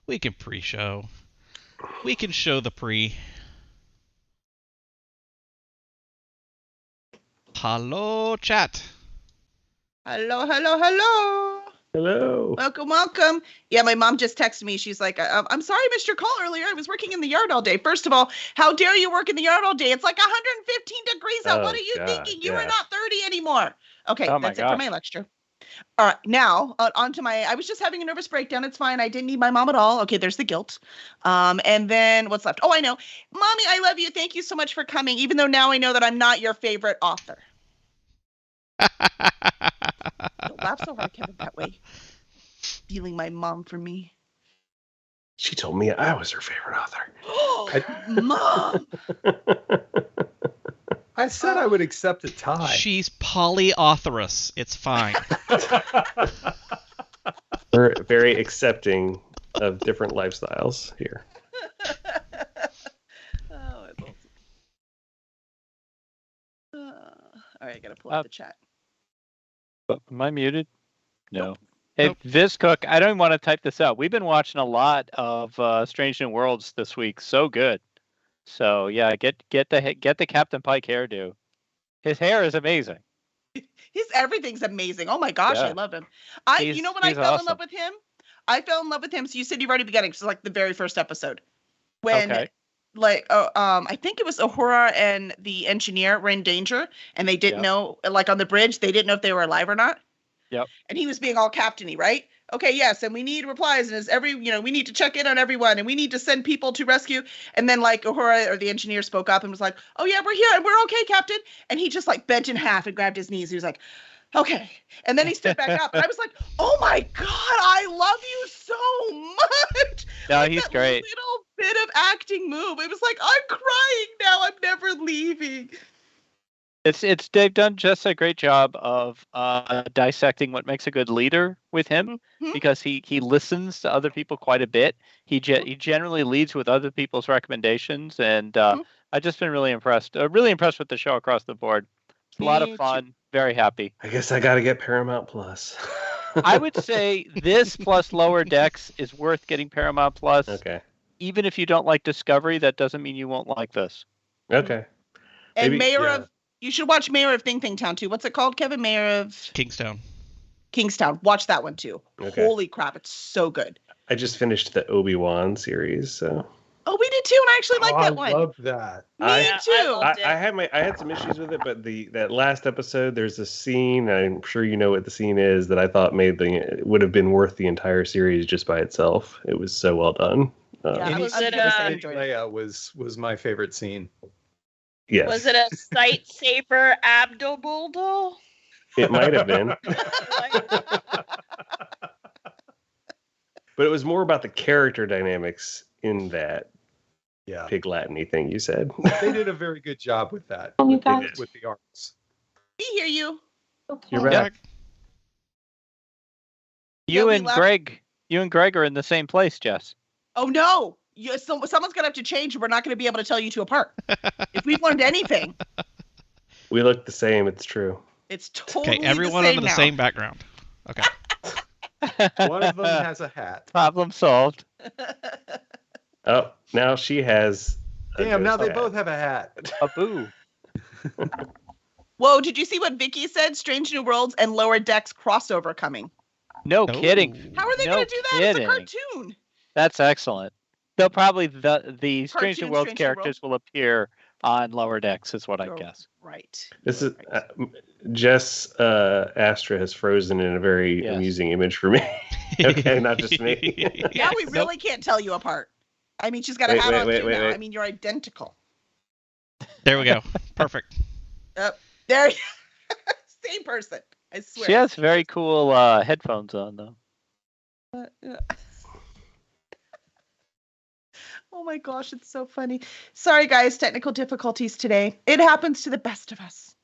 We can pre-show. We can show the pre. Hello, chat. Hello, hello, hello. Hello. Welcome, welcome. Yeah, my mom just texted me. She's like, I'm sorry I missed your call earlier. I was working in the yard all day. First of all, how dare you work in the yard all day? It's like 115 degrees out. Oh, What are you God, thinking? You are yeah. not 30 anymore. Okay, Oh my that's it for my gosh. lecture. All right, now on to my. I was just having a nervous breakdown. It's fine. I didn't need my mom at all. Okay, there's the guilt. And then what's left? Oh, I know. Mommy, I love you. Thank you so much for coming. Even though now I know that I'm not your favorite author. Don't laugh so hard, Kevin, that way. Stealing my mom from me. She told me I was her favorite author. Mom! I said I would accept a tie. She's polyauthorous. It's fine. We're very accepting of different lifestyles here. Oh, it's awesome. All right, I gotta pull up the chat. Am I muted? No. Nope. Hey, Nope. Vizcook, I don't want to type this out. We've been watching a lot of Strange New Worlds this week. So good. So yeah, get the Captain Pike hairdo. His hair is amazing. Everything's amazing. Oh my gosh, Yeah. I love him. He's- You know when I he's fell in awesome. love with him? I fell in love with him. So you said you've already beginning. So like the very first episode. When Okay. I think it was Uhura and the engineer were in danger and they didn't Yep. know, like on the bridge, they didn't know if they were alive or not. Yep. And he was being all captainy, right? Okay, yes, and we need replies, and we need to check in on everyone, and we need to send people to rescue. And then like Uhura or the engineer spoke up and was like, "Oh yeah, we're here and we're okay, Captain." And he just like bent in half and grabbed his knees. He was like, "Okay." And then he stood back up, and I was like, "Oh my God, I love you so much." No, Like he's that great. Little bit of acting move. It was like, I'm crying now. I'm never leaving. They've done just a great job of dissecting what makes a good leader with him Mhm. because he listens to other people quite a bit. He generally leads with other people's recommendations, and Mhm. I've just been really impressed. Really impressed with the show across the board. It's a lot Me of too. fun. Very happy. I guess I got to get Paramount Plus. I would say this plus Lower Decks is worth getting Paramount Plus. Okay. Even if you don't like Discovery, that doesn't mean you won't like this. Okay. And Maybe- you should watch Mayor of Thing Thing Town too. What's it called, Kevin? Mayor of Kingstown. Kingstown. Watch that one too. Okay. Holy crap, it's so good. I just finished the Obi-Wan series, so Oh, we did too, and I actually like that I one. love that. Me I- too. I had some issues with it, but that last episode, there's a scene. I'm sure you know what the scene is that I thought would have been worth the entire series just by itself. It was so well done. Yeah. Any Was scene it, with I enjoyed it. Leia was my favorite scene. Yes, Was it a sight saber abdo-buldo? it might have been, but it was more about the character dynamics in that Yeah, pig Latin-y thing you said. they did a very good job with that. Oh, you with, guys. with the arts. We hear you. Okay. You're back. You we and left- Greg are in the same place, Jess. Oh no. Someone's gonna have to change. We're not gonna be able to tell you two apart. If we've learned anything, We look the same. It's true. it's totally Okay, everyone the same under the now. same background. Okay. One of them has a hat. Problem solved. Oh, now she has. a Damn, now ghost they hat. both have a hat. A boo. Whoa, did you see what Vicky said? Strange New Worlds and Lower Decks crossover coming. No Oh. kidding. How are they No going to do that? kidding. It's a cartoon. That's excellent. They'll probably the Strange New Cartoon Worlds Strange New characters will appear on Lower Decks, is what I Oh, guess. Right. This is Right. Jess Astra has frozen in a very Yes. amusing image for me. Okay, not just me. Now we Nope. really can't tell you apart. I mean, she's got a Wait, hat wait, on wait, too wait, now. wait. I mean, you're identical. There we go. Perfect. There, same person. I swear. She has very cool headphones on, though. Oh my gosh, it's so funny. Sorry, guys, technical difficulties today. It happens to the best of us.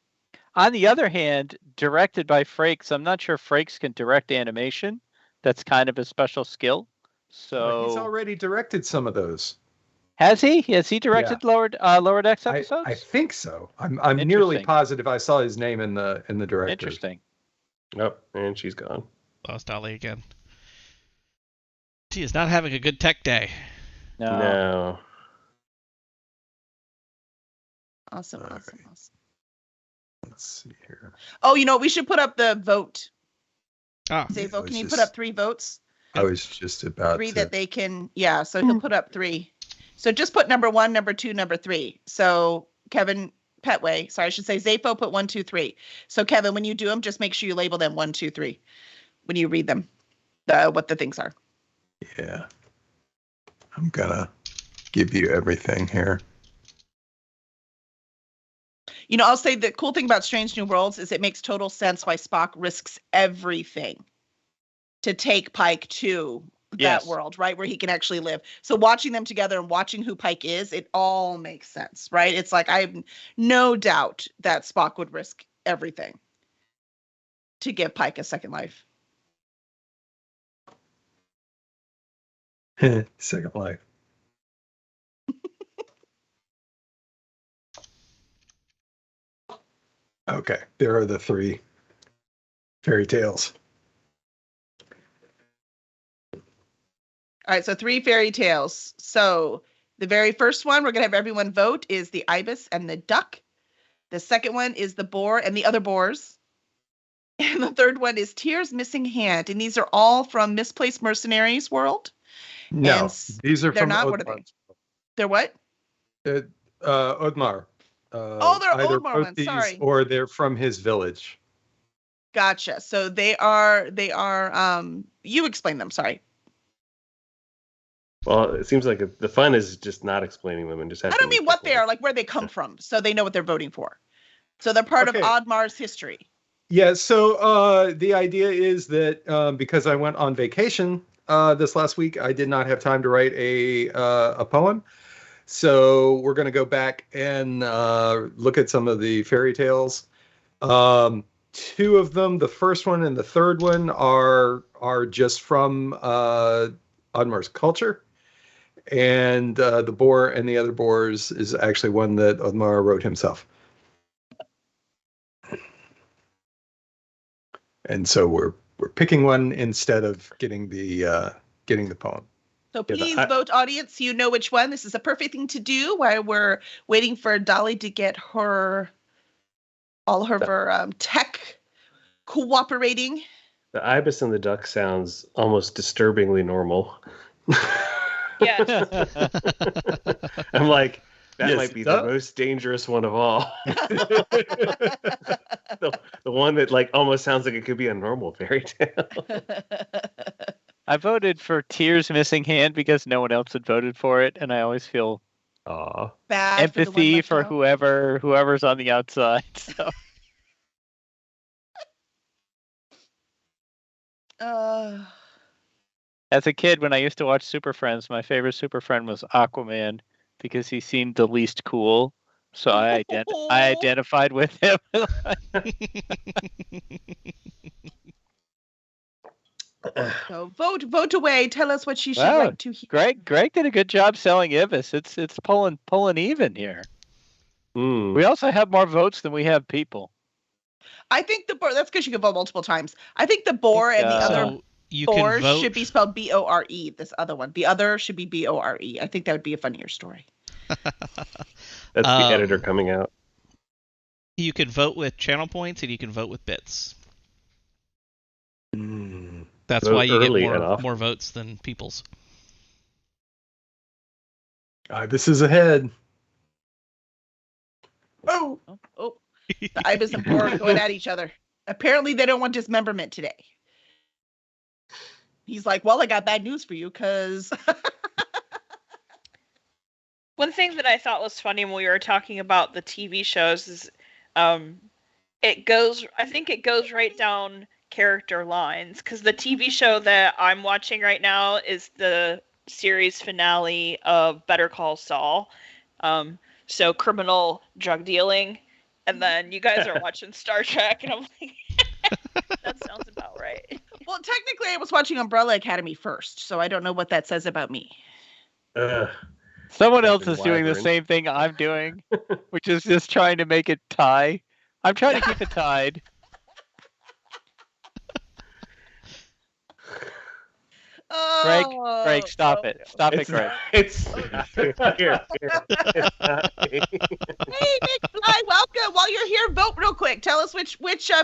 On the other hand, directed by Frakes, I'm not sure Frakes can direct animation. That's kind of a special skill. But he's So already directed some of those. has he? Has he directed Lower Decks episodes? I think so. I'm nearly Interesting. positive I saw his name in the director. Interesting. Oh, and she's gone. Lost Dolly again. He is not having a good tech day. No. Awesome. All Awesome. right. Awesome. Let's see here. Oh, we should put up the vote. Oh, Zafo, was can you put just- up 3 votes? I was just about 3 to. that they can. Yeah, so he'll put up 3. So just put number 1, number 2, number 3. So Kevin Petway, sorry, I should say Zafo put 1, 2, 3. So Kevin, when you do them, just make sure you label them 1, 2, 3 when you read them, what the things are. Yeah. I'm gonna give you everything here. I'll say the cool thing about Strange New Worlds is it makes total sense why Spock risks everything to take Pike to Yes. that world, right, where he can actually live. So watching them together and watching who Pike is, it all makes sense, right? It's like I have no doubt that Spock would risk everything to give Pike a second life. Second Life. Okay, there are the 3 fairy tales. All right, so 3 fairy tales. So the very first one we're going to have everyone vote is the ibis and the duck. The second one is the boar and the other boars. And the third one is Tyr's missing hand. And these are all from Misplaced Mercenaries world. No, And these are they're from not. What are they? They're what? Odmar. Oh, they're either Odmar wrote ones, these sorry. or they're from his village. Gotcha. So they are, you explain them. Sorry. Well, it seems like the fun is just not explaining them and just I having. don't mean what they are, like where they come from. So they know what they're voting for. So they're part of Okay. Odmar's history. Yeah, so the idea is that because I went on vacation this last week, I did not have time to write a poem. So we're going to go back and look at some of the fairy tales. 2 of them, the first one and the third one, are just from Odmar's culture. And the boar and the other boars is actually one that Odmar wrote himself. And so we're picking one instead of getting the poem. So Yeah, please vote, audience. You know which one. This is a perfect thing to do while we're waiting for Dolly to get all her tech cooperating. The ibis and the duck sounds almost disturbingly normal. Yes. I'm like, that Yes, might be it the does. most dangerous one of all. the one that like almost sounds like it could be a normal fairy tale. I voted for Tyr's missing hand because no one else had voted for it, and I always feel Aw. Bad empathy for, for whoever's on the outside. So as a kid, when I used to watch Super Friends, my favorite Super Friend was Aquaman because he seemed the least cool. So I identified with him. So vote away. Tell us what you should Wow, like to hear. Greg did a good job selling Ibis. It's pulling even here. Mm. We also have more votes than we have people. I think the boar. That's because you can vote multiple times. I think the boar and the other So you can boars vote. should be spelled Bore. This other one, the other should be Bore. I think that would be a funnier story. That's the Um, editor coming out. You can vote with channel points, and you can vote with bits. Mm. That's Vote why you get early and often. more votes than people's. This is ahead. Oh, the ibis and boar are going at each other. Apparently, they don't want dismemberment today. He's like, well, I got bad news for you because One thing that I thought was funny when we were talking about the TV shows is I think it goes right down character lines, because the TV show that I'm watching right now is the series finale of Better Call Saul. So criminal drug dealing, and then you guys are watching Star Trek, and I'm like, that sounds about right. well, technically, I was watching Umbrella Academy first, so I don't know what that says about me. Someone else Captain is doing the Wyvern. same thing I'm doing, which is just trying to make it tie. I'm trying to keep it tied. Oh. Greg, stop it. Stop it, It's Greg. it's here. It's not me. Hey, McFly, welcome. While you're here, vote real quick. Tell us which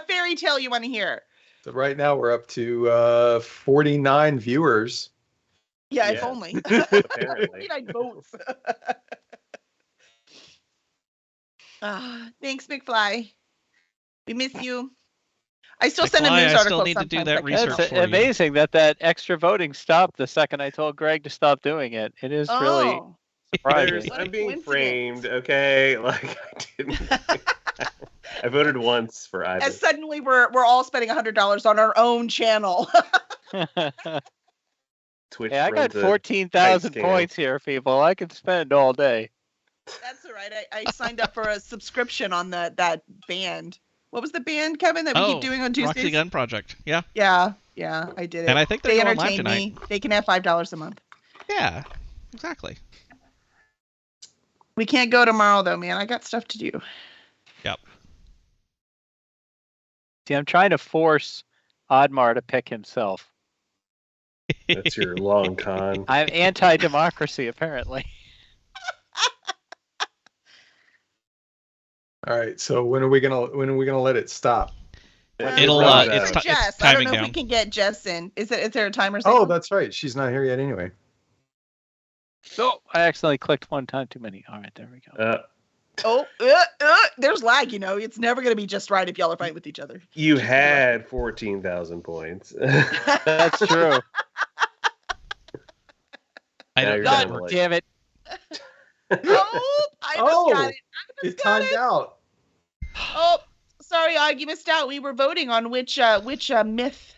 fairy tale you want to hear. So right now we're up to 49 viewers. Yeah, Yes. if only. Apparently. 49 votes. Thanks, McFly. We miss you. I still send a McFly, news I article still need to do sometimes, that I research can't- for you. It's amazing that extra voting stopped the second I told Greg to stop doing it. It is really Oh. surprising. What a I'm being coincidence. framed, okay? Like I didn't. I voted once for And Ibis. suddenly we're all spending $100 on our own channel. Twitch Yeah, I got runs a 14,000 tight scam. points here, people. I could spend all day. That's all right. I signed up for a subscription on that band. What was the band, Kevin, that we keep doing on Tuesdays? Roxy Gun Project. Yeah. Yeah, I did it. And I think They they're going live entertain tonight. me. They can have $5 a month. Yeah, exactly. We can't go tomorrow though, man. I got stuff to do. Yep. See, I'm trying to force Oddmar to pick himself. That's your long con. I'm anti-democracy, apparently. All right. So when are we gonna let it stop? It'll, runs it's out. ti- Jess. I don't timing know if we down. can get Jess in. Is there a timer? Oh, signal? that's right. She's not here yet anyway. So I accidentally clicked one time too many. All right, there we go. There's lag. You know, it's never gonna be just right if y'all are fighting with each other. You had 14,000 points. That's true. I Now don't you're know. down to God like- damn it. Oh, I Oh, got it. It timed out. Oh, sorry, Og, you missed out. We were voting on which myth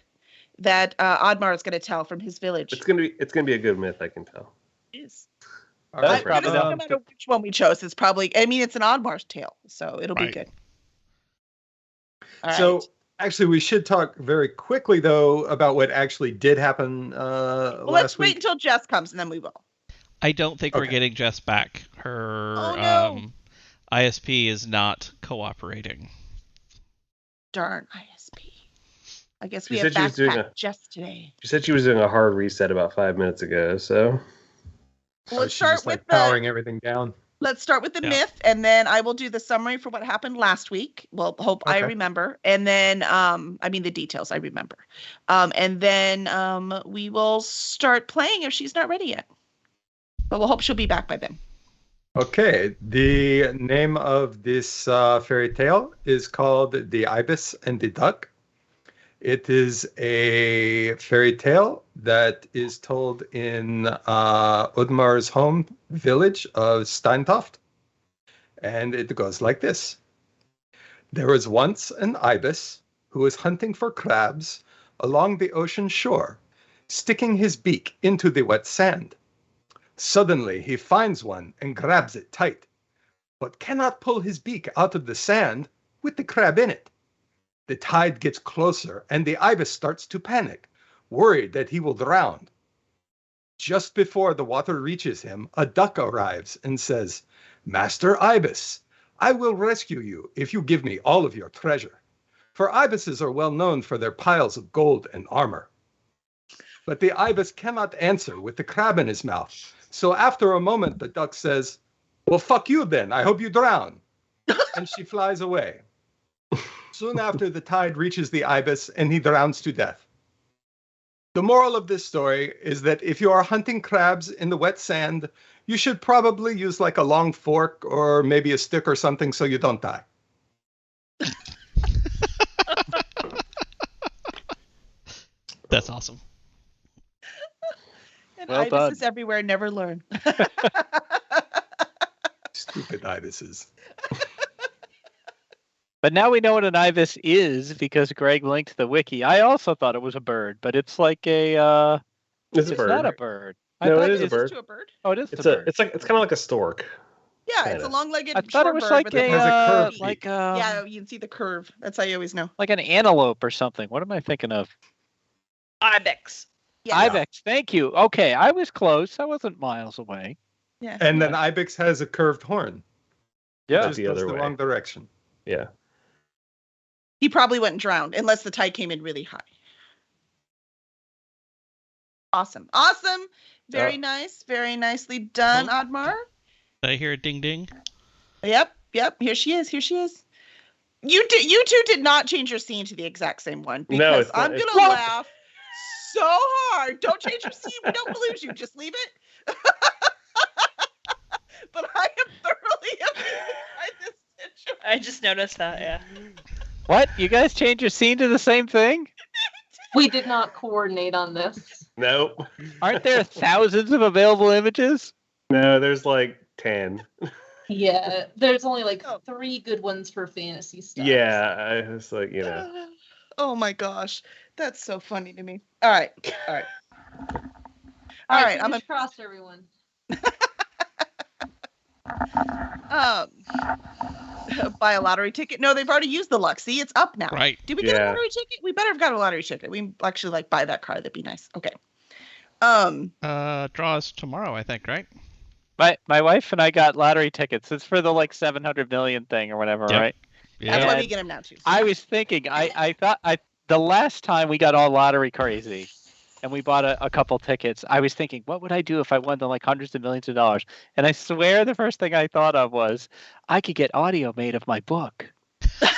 that Oddmar is going to tell from his village. It's gonna be a good myth, I can tell. Is. All That's I'm right. gonna say no matter which one we chose, it's probably. I mean, it's an Oddmar's tale, so it'll be Right. good. All So right. actually, we should talk very quickly though about what actually did happen Well, last let's wait week. until Jess comes, and then we will. I don't think we're Okay. getting Jess back. Her Oh, no. ISP is not cooperating. Darn ISP. I guess She we have said she was doing backpack Jess today. She said she was doing a hard reset about 5 minutes ago, so Well, let's She's start just, like, with the powering everything down. Let's start with the Yeah. myth, and then I will do the summary for what happened last week. Well, hope I Okay. remember, and then I mean the details I remember, and then we will start playing if she's not ready yet. But we'll hope she'll be back by then. Okay, the name of this fairy tale is called The Ibis and the Duck. It is a fairy tale that is told in Udmar's home village of Steintoft. And it goes like this. There was once an ibis who was hunting for crabs along the ocean shore, sticking his beak into the wet sand. Suddenly he finds one and grabs it tight, but cannot pull his beak out of the sand with the crab in it. The tide gets closer and the ibis starts to panic, worried that he will drown. Just before the water reaches him, a duck arrives and says, "Master Ibis, I will rescue you if you give me all of your treasure." For ibises are well known for their piles of gold and armor. But the ibis cannot answer with the crab in his mouth. So after a moment, the duck says, "Well, fuck you then. I hope you drown." And she flies away. Soon after, the tide reaches the ibis and he drowns to death. The moral of this story is that if you are hunting crabs in the wet sand, you should probably use like a long fork or maybe a stick or something so you don't die. That's awesome. And Well ibises done. everywhere never learn. Stupid ibises. But now we know what an ibis is because Greg linked the wiki. I also thought it was a bird, but it's like a it's a it's bird. not a bird. No, thought it is a it's- bird. To a bird? Oh, it is It's a a bird. it's kind of like a stork. Yeah, it's Kinda. a long-legged I thought it was shorebird like with a has a curved beak. like yeah, you can see the curve. That's how you always know. like an antelope or something. What am I thinking of? Ibex. Yeah. Ibex. Thank you. Okay, I was close. I wasn't miles away. Yeah. And then ibex has a curved horn. Yeah. Just the goes other the way. wrong direction. Yeah. He probably went and drowned unless the tide came in really high. Awesome. Very nice. Very nicely done, Admar. Did I hear a ding ding? Yep. Here she is. You two did not change your scene to the exact same one because it's not- I'm gonna laugh so hard. Don't change your scene. We don't lose you. Just leave it. But I am thoroughly amused by this situation. I just noticed that. Yeah. What? You guys change your scene to the same thing? We did not coordinate on this. Nope. Aren't there thousands of available images? No, there's like 10. Yeah, there's only like 3 good ones for fantasy stuff. Yeah, I was like, Oh my gosh, that's so funny to me. All right. All right, I'm fingers crossed, everyone. buy a lottery ticket. No, they've already used the luck. See, it's up now. Right. Did we get a lottery ticket? We better have got a lottery ticket. We actually like buy that car. That'd be nice. Okay. Draws tomorrow, I think, right? My wife and I got lottery tickets. It's for the like 700 million thing or whatever, Yep. right? That's why we get them now too. I was thinking, I thought the last time we got all lottery crazy and we bought a couple tickets, I was thinking, what would I do if I won the like hundreds of millions of dollars? And I swear the first thing I thought of was I could get audio made of my book. It's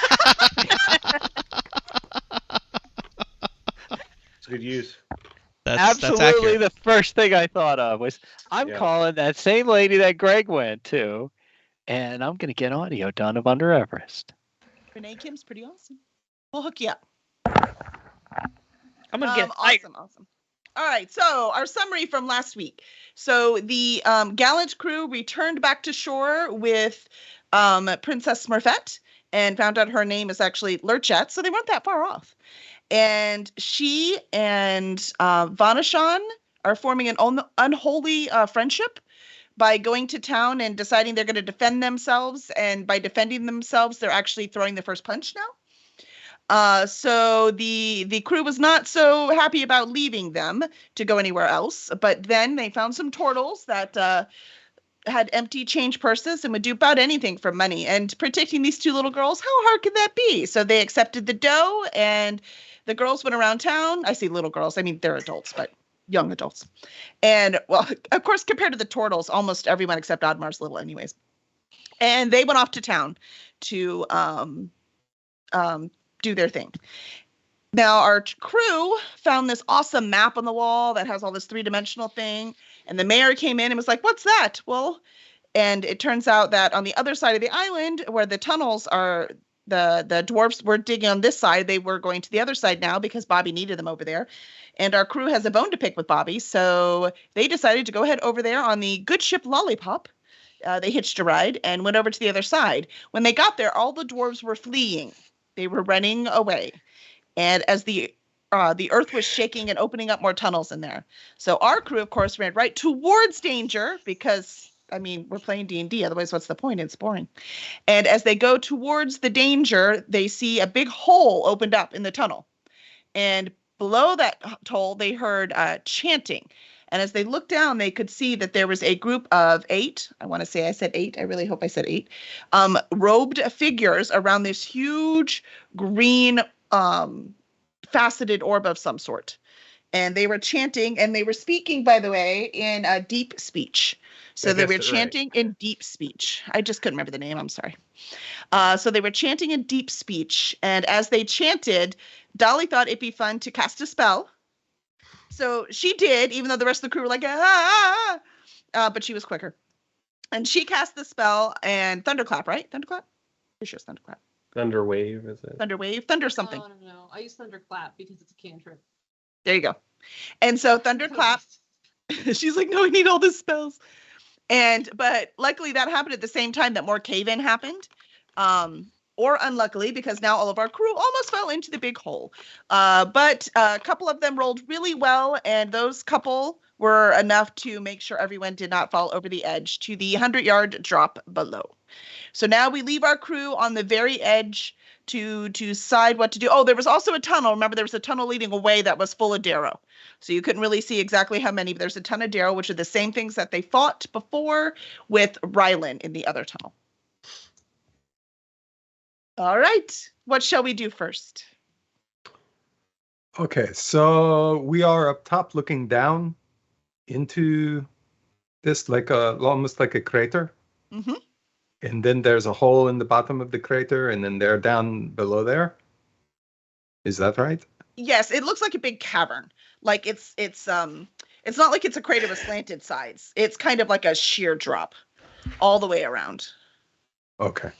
good use. That's Absolutely accurate. the first thing I thought of was I'm Yeah. calling that same lady that Greg went to, and I'm going to get audio done of Under Everest. Renee Kim's pretty awesome. We'll hook you up. I'm gonna get fired. Awesome. All right, so our summary from last week. So the gallant crew returned back to shore with Princess Smurfette and found out her name is actually Lurchet, so they weren't that far off. And she and Vanashan are forming an unholy friendship by going to town and deciding they're going to defend themselves. And by defending themselves, they're actually throwing the first punch now. So the crew was not so happy about leaving them to go anywhere else. But then they found some turtles that had empty change purses and would do about anything for money. And protecting these two little girls, how hard could that be? So they accepted the dough, and the girls went around town. I say little girls. I mean, they're adults, but young adults. And, well, of course, compared to the turtles, almost everyone except Admar's little anyways. And they went off to town to do their thing. Now, our crew found this awesome map on the wall that has all this 3-dimensional thing. And the mayor came in and was like, what's that? Well, and it turns out that on the other side of the island where the tunnels are, the dwarves were digging on this side. They were going to the other side now because Bobby needed them over there. And our crew has a bone to pick with Bobby. So they decided to go ahead over there on the good ship Lollipop. They hitched a ride and went over to the other side. When they got there, all the dwarves were fleeing. They were running away. And as the earth was shaking and opening up more tunnels in there. So our crew, of course, ran right towards danger because, I mean, we're playing D&D. Otherwise, what's the point? It's boring. And as they go towards the danger, they see a big hole opened up in the tunnel. And below that hole, they heard chanting. And as they looked down, they could see that there was a group of 8. I want to say I said 8. I really hope I said 8. Robed figures around this huge green faceted orb of some sort. And they were chanting, and they were speaking, by the way, in a deep speech. So they were chanting in deep speech. I just couldn't remember the name. I'm sorry. So they were chanting in deep speech. And as they chanted, Dolly thought it'd be fun to cast a spell. So she did, even though the rest of the crew were like, but she was quicker. And she cast the spell and Thunderclap, right? Thunderclap? Pretty sure it's Thunderclap. Thunderwave, is it? Thunderwave? Thunder something. No. I use Thunderclap because it's a cantrip. There you go. And so Thunderclap, she's like, no, we need all these spells. But luckily that happened at the same time that more cave-in happened. Or unluckily, because now all of our crew almost fell into the big hole. But a couple of them rolled really well, and those couple were enough to make sure everyone did not fall over the edge to the 100-yard drop below. So now we leave our crew on the very edge to decide what to do. Oh, there was also a tunnel. Remember, there was a tunnel leading away that was full of Darrow. So you couldn't really see exactly how many, but there's a ton of Darrow, which are the same things that they fought before with Rylan in the other tunnel. All right. What shall we do first? Okay, so we are up top looking down into this almost like a crater. Hmm. And then there's a hole in the bottom of the crater, and then they're down below there. Is that right? Yes, it looks like a big cavern. Like it's not like it's a crater with slanted sides. It's kind of like a sheer drop all the way around. Okay.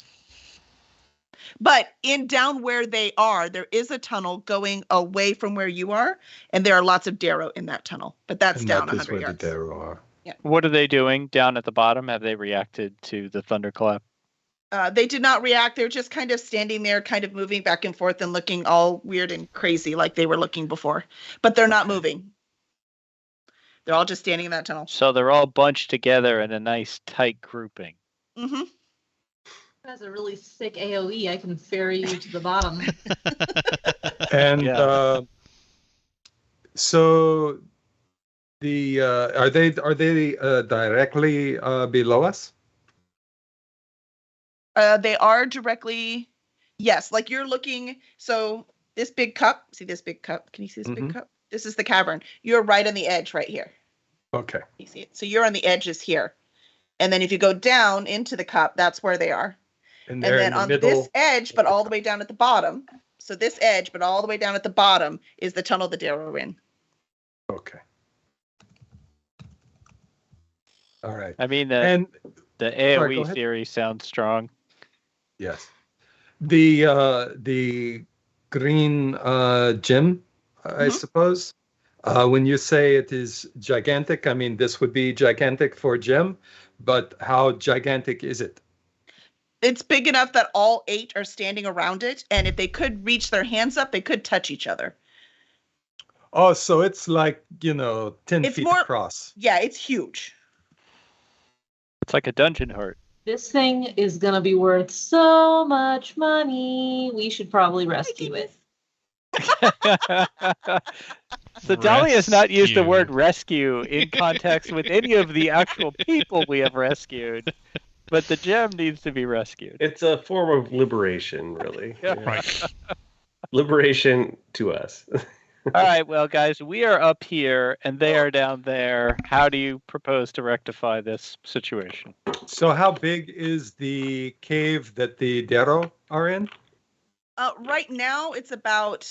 But in down where they are, there is a tunnel going away from where you are, and there are lots of Darrow in that tunnel. But that's And down that is 100 where yards. the Darrow are. What are they doing down at the bottom? Have they reacted to the thunderclap? They did not react. They're just kind of standing there, kind of moving back and forth and looking all weird and crazy like they were looking before. But they're not moving. They're all just standing in that tunnel. So they're all bunched together in a nice tight grouping. Mm-hmm. That's a really sick AoE. I can ferry you to the bottom. And Yeah. so the are they directly below us? They are directly, yes, like you're looking. So this big cup, see this big cup? Can you see this big cup? This is the cavern. You're right on the edge right here. Okay. You see it? So you're on the edges here. And then if you go down into the cup, that's where they are. And And they're then in the on middle. this edge, but all the way down at the bottom. So this edge, but all the way down at the bottom is the tunnel that Darrow in. Okay. All right. I mean, And the sorry, go AoE ahead. theory sounds strong. yes, the green gem, I Mhm. suppose. When you say it is gigantic, I mean this would be gigantic for gem, but how gigantic is it? It's big enough that all 8 are standing around it. And if they could reach their hands up, they could touch each other. Oh, so it's like 10 It's feet more- across. Yeah, it's huge. It's like a dungeon heart. This thing is gonna be worth so much money. We should probably rescue it. So Dolly has not used the Rescue. word rescue in context with any of the actual people we have rescued, but the gem needs to be rescued. It's a form of liberation, really. Yeah. Yeah. Right. Liberation to us. All right, well, guys, we are up here and they are down there. How do you propose to rectify this situation? So how big is the cave that the Darrow are in? Right now, it's about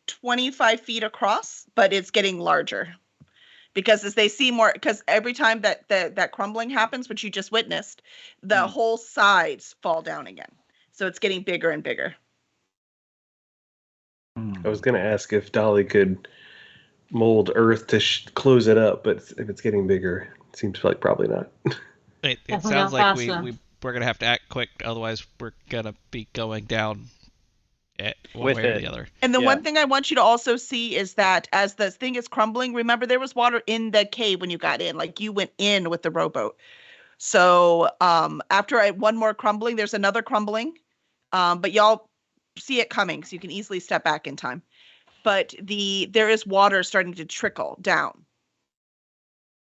25 feet across, but it's getting larger. Because as they see more, because every time that crumbling happens, which you just witnessed, the whole sides fall down again. So it's getting bigger and bigger. I was going to ask if Dolly could mold Earth to close it up, but if it's getting bigger, it seems like probably not. It Definitely sounds not like fast we're enough. gonna have to act quick, otherwise we're gonna be going down one With way or it. the other. And the Yeah. one thing I want you to also see is that as the thing is crumbling, remember there was water in the cave when you got in, like you went in with the rowboat. So after one more crumbling, there's another crumbling, but y'all see it coming, so you can easily step back in time. But there is water starting to trickle down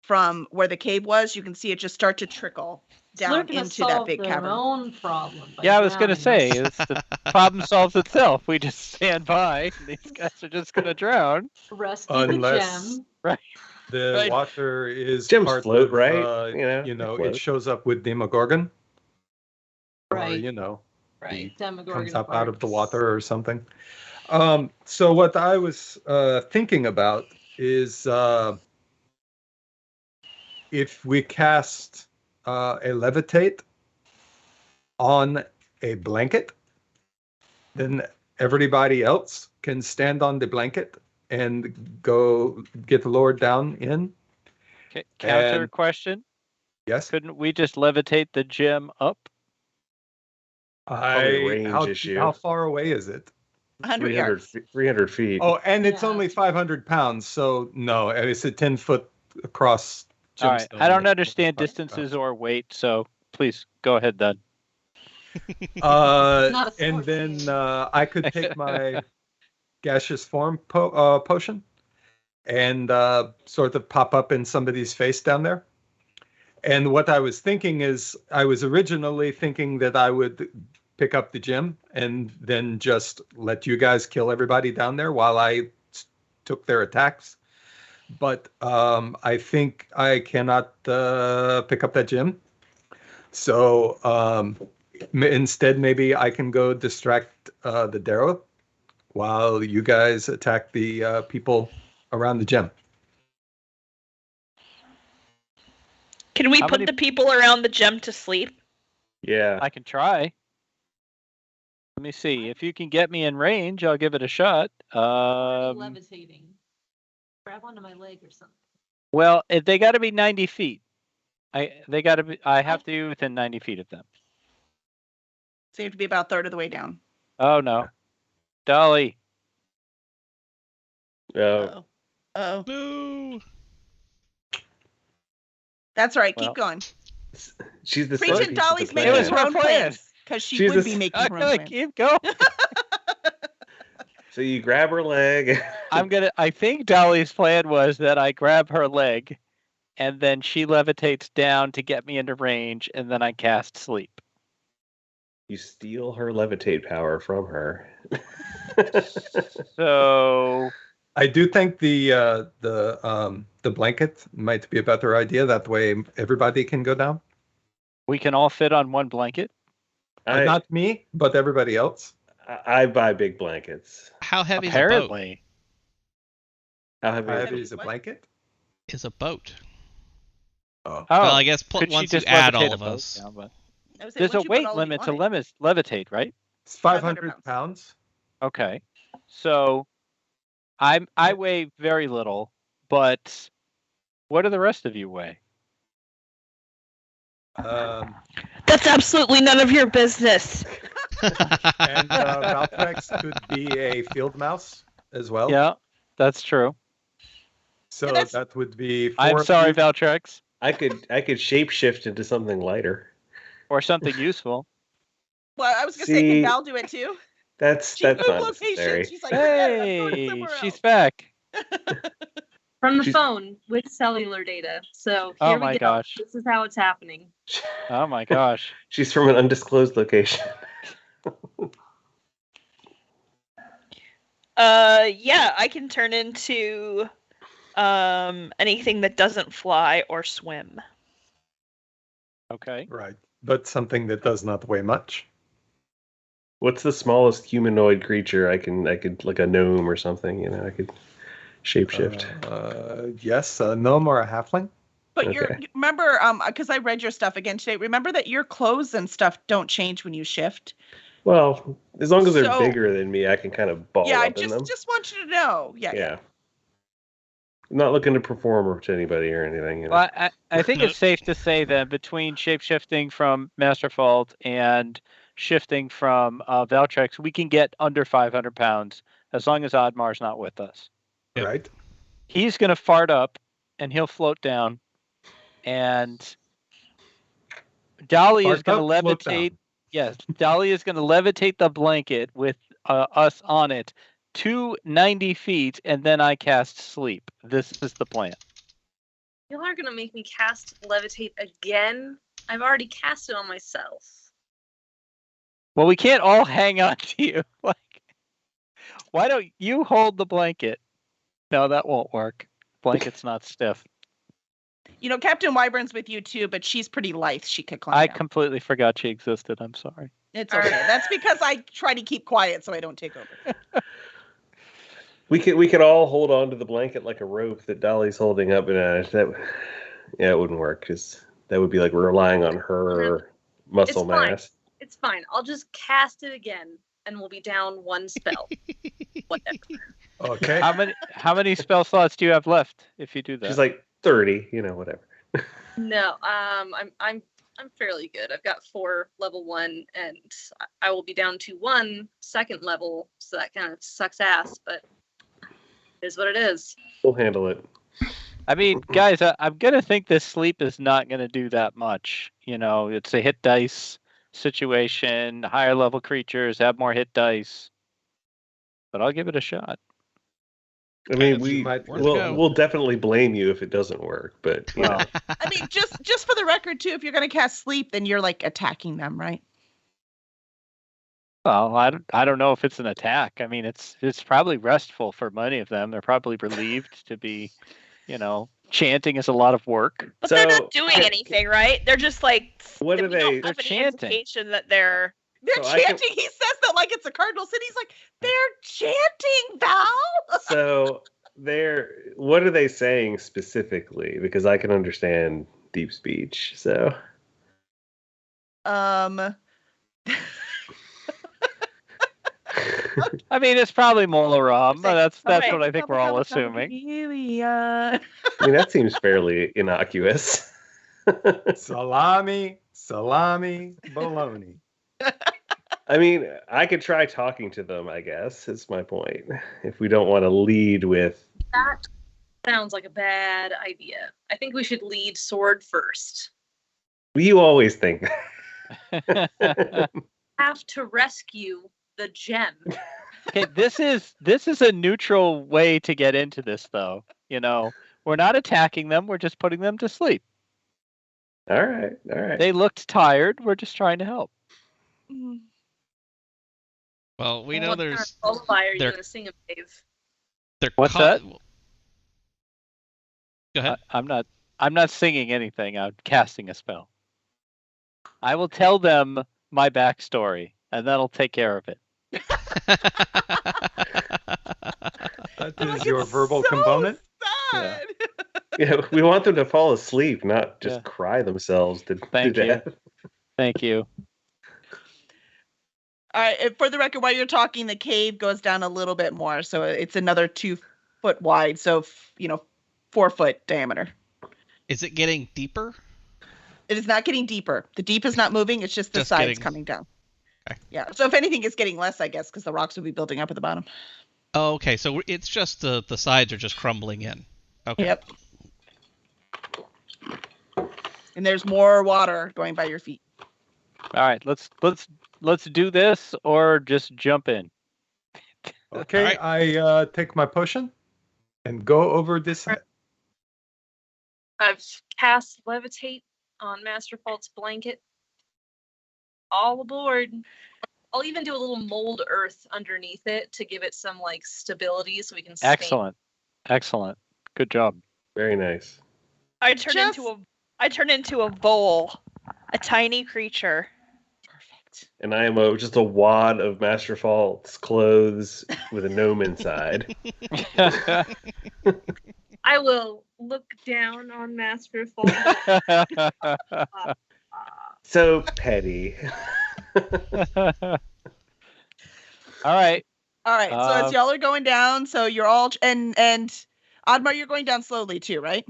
from where the cave was. You can see it just start to trickle They're down gonna into that solve big their cavern. own problem. by Yeah, I was going to drowning say, us. it's the problem solves itself. We just stand by. And these guys are just going to drown. Rescue Unless- the gem. The Right. water is Gems part float, of, right? They float. it shows up with Demogorgon. Or, Right. Right. Demogorgon comes up out of the farts. water or something. So what I was thinking about is if we cast a levitate on a blanket, then everybody else can stand on the blanket and go get lowered down in. Counter And- question. Yes. Couldn't we just levitate the gem up? Probably a range issue. How far away is it? 100 300 yards. feet. 300 feet. Oh, and it's Yeah. only 500 pounds, so no, and it's a 10-foot across. All right. gemstone I don't that's understand 500 distances pounds. or weight, so please go ahead then. Not a And sport then game. I could take my gaseous form potion and sort of pop up in somebody's face down there. And what I was thinking is, I was originally thinking that I would pick up the gem and then just let you guys kill everybody down there while I took their attacks. But I think I cannot pick up that gem. So instead, maybe I can go distract the Darrow while you guys attack the people around the gem. Can we How put many- the people around the gem to sleep? Yeah. I can try. Let me see. If you can get me in range, I'll give it a shot. Levitating. Grab onto my leg or something. Well, they got to be 90 feet. I have to be within 90 feet of them. So you have to be about a third of the way down. Oh no, Dolly. Oh, Oh, No. that's all right. Well, Keep going. she's the Preaching centerpiece of Dolly's the making It was her planet. own her plan. plans because she She's would a- be making I'm her own gonna plans. keep going. So you grab her leg. I think Dolly's plan was that I grab her leg, and then she levitates down to get me into range, and then I cast sleep. You steal her levitate power from her. So I do think the blanket might be a better idea. That way, everybody can go down. we can all fit on one blanket. Not me, but everybody else. I buy big blankets. How heavy is a boat? Apparently, How heavy How is heavy it? is a What? blanket? Is a boat. Oh, Well, I guess could she once you just add levitate all a of boat us. down, but- I would say There's a once you put weight all limit of to you on it- levitate, right? it's 500 500 pounds. Okay. So I weigh very little, but what do the rest of you weigh? That's absolutely none of your business. And Valtrex could be a field mouse as well. Yeah, that's true. So And that's- that would be. I'm 4 sorry, of you. Valtrex, I could shapeshift into something lighter. or something useful. Well, I was gonna say, See- can Val do it too? That's She moved not location. necessary. She's like, forget it, I'm going Hey, somewhere she's else. back. From the She's- phone with cellular data. So here Oh we my go. gosh. This is how it's happening. Oh my gosh. She's from an undisclosed location. Yeah, I can turn into anything that doesn't fly or swim. Okay. Right, but something that does not weigh much. What's the smallest humanoid creature I could like a gnome or something? You know, I could shapeshift. Yes, a gnome or a halfling. But you're Okay. remember, because I read your stuff again today. Remember that your clothes and stuff don't change when you shift. Well, as long as they're So- bigger than me, I can kind of ball Yeah, I up in them. just want you to know. Yeah. Yeah. I'm not looking to perform to anybody or anything. You know? Well, I think it's safe to say that between shapeshifting from Masterfault and shifting from Valtrex, we can get under 500 pounds as long as Oddmar's not with us. Yep. Right. He's going to fart up and he'll float down. And Dolly is Fart going to up, float levitate. down. Yes, Dolly is going to levitate the blanket with us on it to 90 feet, and then I cast sleep. This is the plan. Y'all are gonna make me cast levitate again. I've already cast it on myself. Well, we can't all hang on to you. Like, why don't you hold the blanket? No, that won't work. Blanket's not stiff. You know, Captain Wyburn's with you too, but she's pretty lithe. She could climb I down. completely forgot she existed. I'm sorry. It's okay. That's because I try to keep quiet so I don't take over. we could all hold on to the blanket like a rope that Dolly's holding up, and it wouldn't work because that would be like relying on her muscle It's fine. mass. It's fine. I'll just cast it again, and we'll be down one spell. Whatever. Okay. How many spell slots do you have left if you do that? She's like 30, whatever. No, I'm fairly good. I've got 4 level 1, and I will be down to 1 second level, so that kind of sucks ass, but it is what it is. We'll handle it. I mean, guys, I'm gonna think this sleep is not gonna do that much. It's a hit dice situation. Higher level creatures have more hit dice, but I'll give it a shot. I mean, You might- Worth a go. we'll definitely blame you if it doesn't work, but you know. I mean, just for the record too, if you're gonna cast sleep, then you're like attacking them, right? Well, I don't know if it's an attack. I mean, it's probably restful for many of them. They're probably relieved to be, chanting is a lot of work. But they're So, not doing anything, right? They're just like What we are they- don't They're have any chanting. indication that they're They're So I can- chanting. He says that like it's a Cardinal City. He's like, they're chanting, Val. So what are they saying specifically? Because I can understand deep speech. So I mean, it's probably Molaram, but that's Right. what I think we're all assuming. I mean that seems fairly innocuous. Salami, bologna. I mean, I could try talking to them, I guess, is my point. If we don't want to lead with That sounds like a bad idea. I think we should lead sword first. you always think Have to rescue the gem. Okay, this is a neutral way to get into this, though. We're not attacking them. We're just putting them to sleep. all right. They looked tired. We're just trying to help. Well, we know What kind of there's lullaby are you they're- going to sing, Dave? they're What's caught- that? Go ahead. I'm not singing anything. I'm casting a spell. I will tell them my backstory, and that'll take care of it. That I'm is like, your it's verbal so component. sad. Yeah, we want them to fall asleep, not just Yeah. cry themselves to Thank you. death. Thank you. All right. And for the record, while you're talking, the cave goes down a little bit more, so it's another 2 foot wide. So 4 foot diameter. Is it getting deeper? It is not getting deeper. The deep is not moving. It's just the Just sides getting- coming down. Okay. Yeah. So if anything, it's getting less, I guess, because the rocks will be building up at the bottom. Oh, okay. So it's just the sides are just crumbling in. Okay. Yep. And there's more water going by your feet. All right, let's do this or just jump in. Okay, Alright. I take my potion and go over this side. I've cast levitate on Master Fault's blanket. All aboard. I'll even do a little mold earth underneath it to give it some stability so we can stand. Excellent. Good job. Very nice. I turn into a vole, a tiny creature. Perfect. And I am just a wad of Master Fault's clothes with a gnome inside. I will look down on Master Fault. So petty. All right. All right. So as y'all are going down, so you're all and Oddmar, you're going down slowly too, right?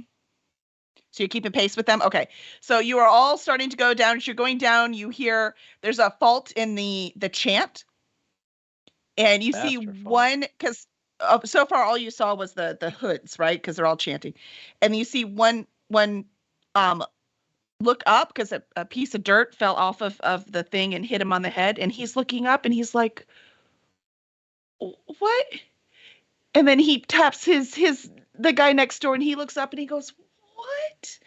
So you're keeping pace with them. Okay. So you are all starting to go down. As you're going down, you hear there's a fault in the chant, and you see Master fault. one because so far all you saw was the hoods, right? Because they're all chanting, and you see one look up because a piece of dirt fell off of the thing and hit him on the head, and he's looking up and he's like, what? And then he taps the guy next door and he looks up and he goes, what?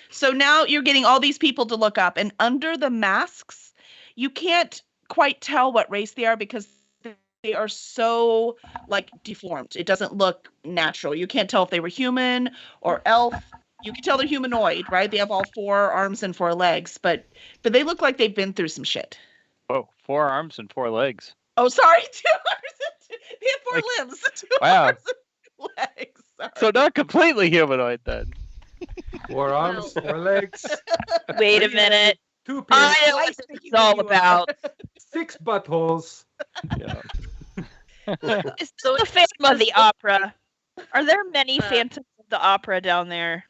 So now you're getting all these people to look up, and under the masks, you can't quite tell what race they are because they are so deformed. It doesn't look natural. You can't tell if they were human or elf. You can tell they're humanoid, right? They have all 4 arms and 4 legs, but they look like they've been through some shit. Whoa, 4 arms and 4 legs. Oh, sorry, 2 arms and 2. They had 4 limbs, 2 Wow. arms and legs. Sorry. So not completely humanoid then. 4 arms, 4 legs, Wait a minute. 2 I penis, know what this Thank is you, all you are. about. 6 buttholes. Yeah. Is the Phantom of the Opera? Are there many Phantoms of the Opera down there?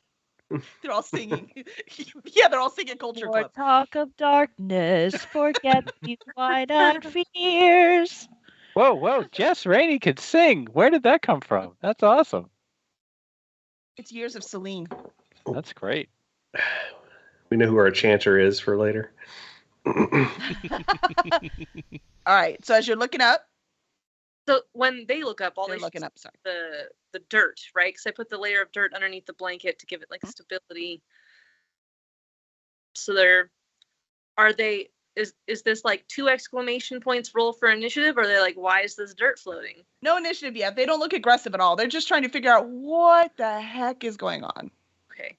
They're all singing. Yeah, they're all singing Culture More Club. talk of darkness, forget the twilight fears. Whoa, Jess Rainey could sing. Where did that come from? That's awesome. It's years of Celine. That's great. We know who our chanter is for later. All right. So as you're looking up, So when they look up, all they're they looking up. Sorry. the dirt, right? Because I put the layer of dirt underneath the blanket to give it stability. So are they is this like 2 exclamation points roll for initiative, or are they like, why is this dirt floating? No initiative yet. They don't look aggressive at all. They're just trying to figure out what the heck is going on. Okay.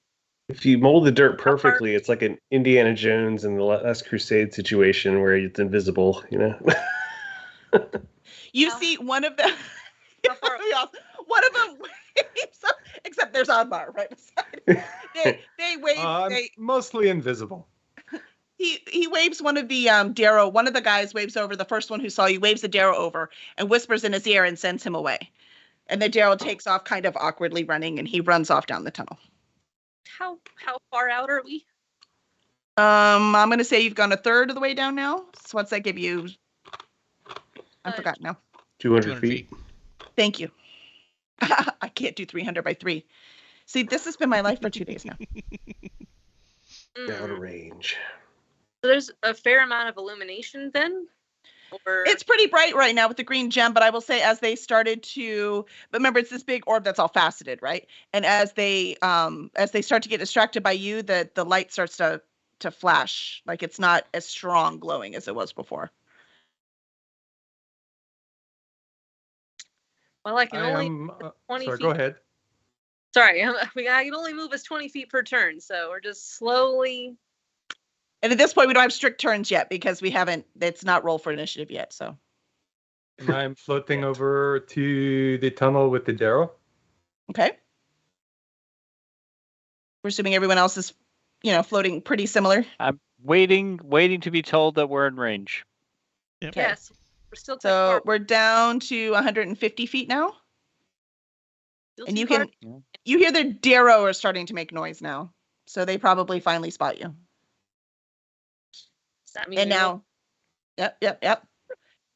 If you mold the dirt perfectly, it's like an Indiana Jones and the Last Crusade situation where it's invisible, you know? You How- see one of them. How far- One of them waves, except there's Oddmar right beside. They wave. Mostly invisible. He waves one of the Darrow. One of the guys waves over the first one who saw you. Waves the Darrow over and whispers in his ear and sends him away. And the Darrow takes off, kind of awkwardly running, and he runs off down the tunnel. How far out are we? I'm gonna say you've gone a third of the way down now. So what's that give you? I forgot now. 200 feet. Thank you. I can't do 300 by 3. See, this has been my life for 2 days now. Out of range. So there's a fair amount of illumination then? Or It's pretty bright right now with the green gem, but I will say as they started to, but remember it's this big orb that's all faceted, right? And as they start to get distracted by you, the light starts to flash. Like it's not as strong glowing as it was before. well, I can I only am. 20 Sorry, feet. go ahead. Sorry, I can only move us 20 feet per turn, so we're just slowly. And at this point, we don't have strict turns yet because we haven't. It's not roll for initiative yet. So And I'm floating over to the tunnel with the Darrow. okay. We're assuming everyone else is, floating pretty similar. I'm waiting to be told that we're in range. Yep. Yes, we're still too So far. we're down to 150 feet now. Still And too you far. can, you hear the Darrow are starting to make noise now. So they probably finally spot you. Does that mean And we now, yep.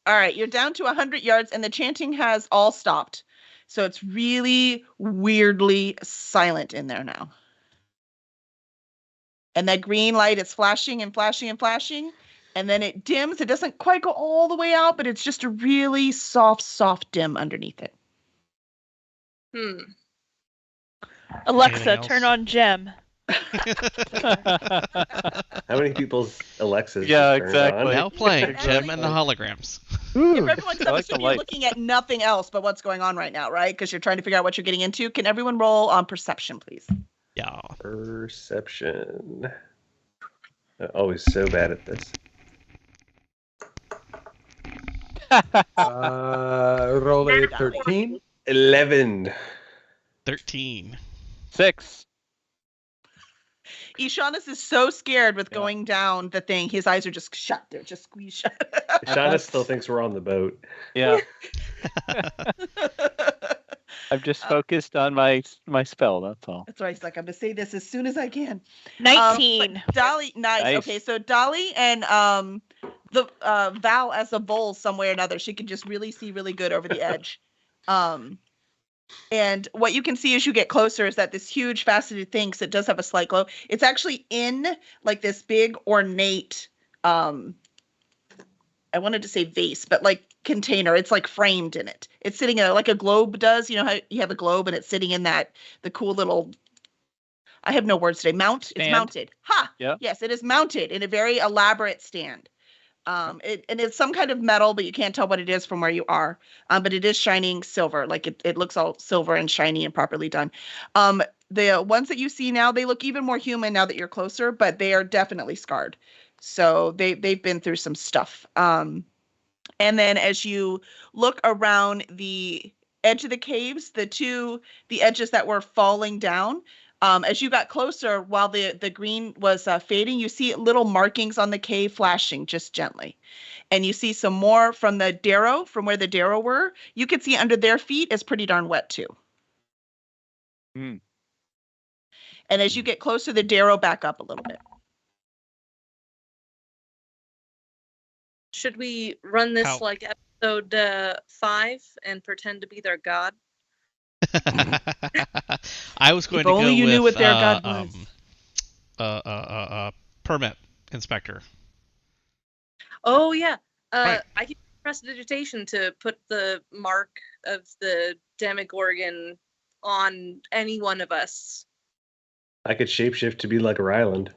All right, you're down to 100 yards and the chanting has all stopped. So it's really weirdly silent in there now. And that green light is flashing and flashing and flashing. And then it dims. It doesn't quite go all the way out, but it's just a really soft dim underneath it. Alexa, Anything turn else? on Gem. How many people's Alexas? Yeah, just turned on? exactly. Now playing Exactly. Gem and the holograms. If everyone's I like the you're light. looking at nothing else but what's going on right now, right? Because you're trying to figure out what you're getting into. Can everyone roll on perception, please? Yeah. Perception. I'm always so bad at this. Roll a 13. 11. 13. 6. Ishanis is so scared with Yeah. going down the thing. His eyes are just shut. They're just squeezed shut. Shauna still thinks we're on the boat. Yeah, I'm just focused on my spell. That's all. That's why he's like, I'm gonna say this as soon as I can. 19. Dolly, nice. Nice. Okay, so Dolly and the Val as a bowl somewhere or another, she can just really see really good over the edge. And what you can see as you get closer is that this huge faceted thing, because it does have a slight glow, it's actually in like this big ornate, I wanted to say vase, but like container. It's like framed in it. It's sitting in like a globe does. You know how you have a globe and it's sitting in the cool little, I have no words today. It's Stand. mounted. Ha! Yeah. Yes, it is mounted in a very elaborate stand. And it's some kind of metal, but you can't tell what it is from where you are. But it is shining silver, like it looks all silver and shiny and properly done. The ones that you see now, they look even more human now that you're closer, but they are definitely scarred. So they've been through some stuff. And then as you look around the edge of the caves, the edges that were falling down, as you got closer, while the green was fading, you see little markings on the cave flashing just gently. And you see some more from the Darrow, from where the Darrow were. You could see under their feet is pretty darn wet too. Hmm. And as you get closer, the Darrow back up a little bit. Should we run this How- like episode 5 and pretend to be their god? I was going If to go only you with knew what their god was. permit inspector. Oh yeah. Right. I can press digitation to put the mark of the Demogorgon on any one of us. I could shapeshift to be like Ryland.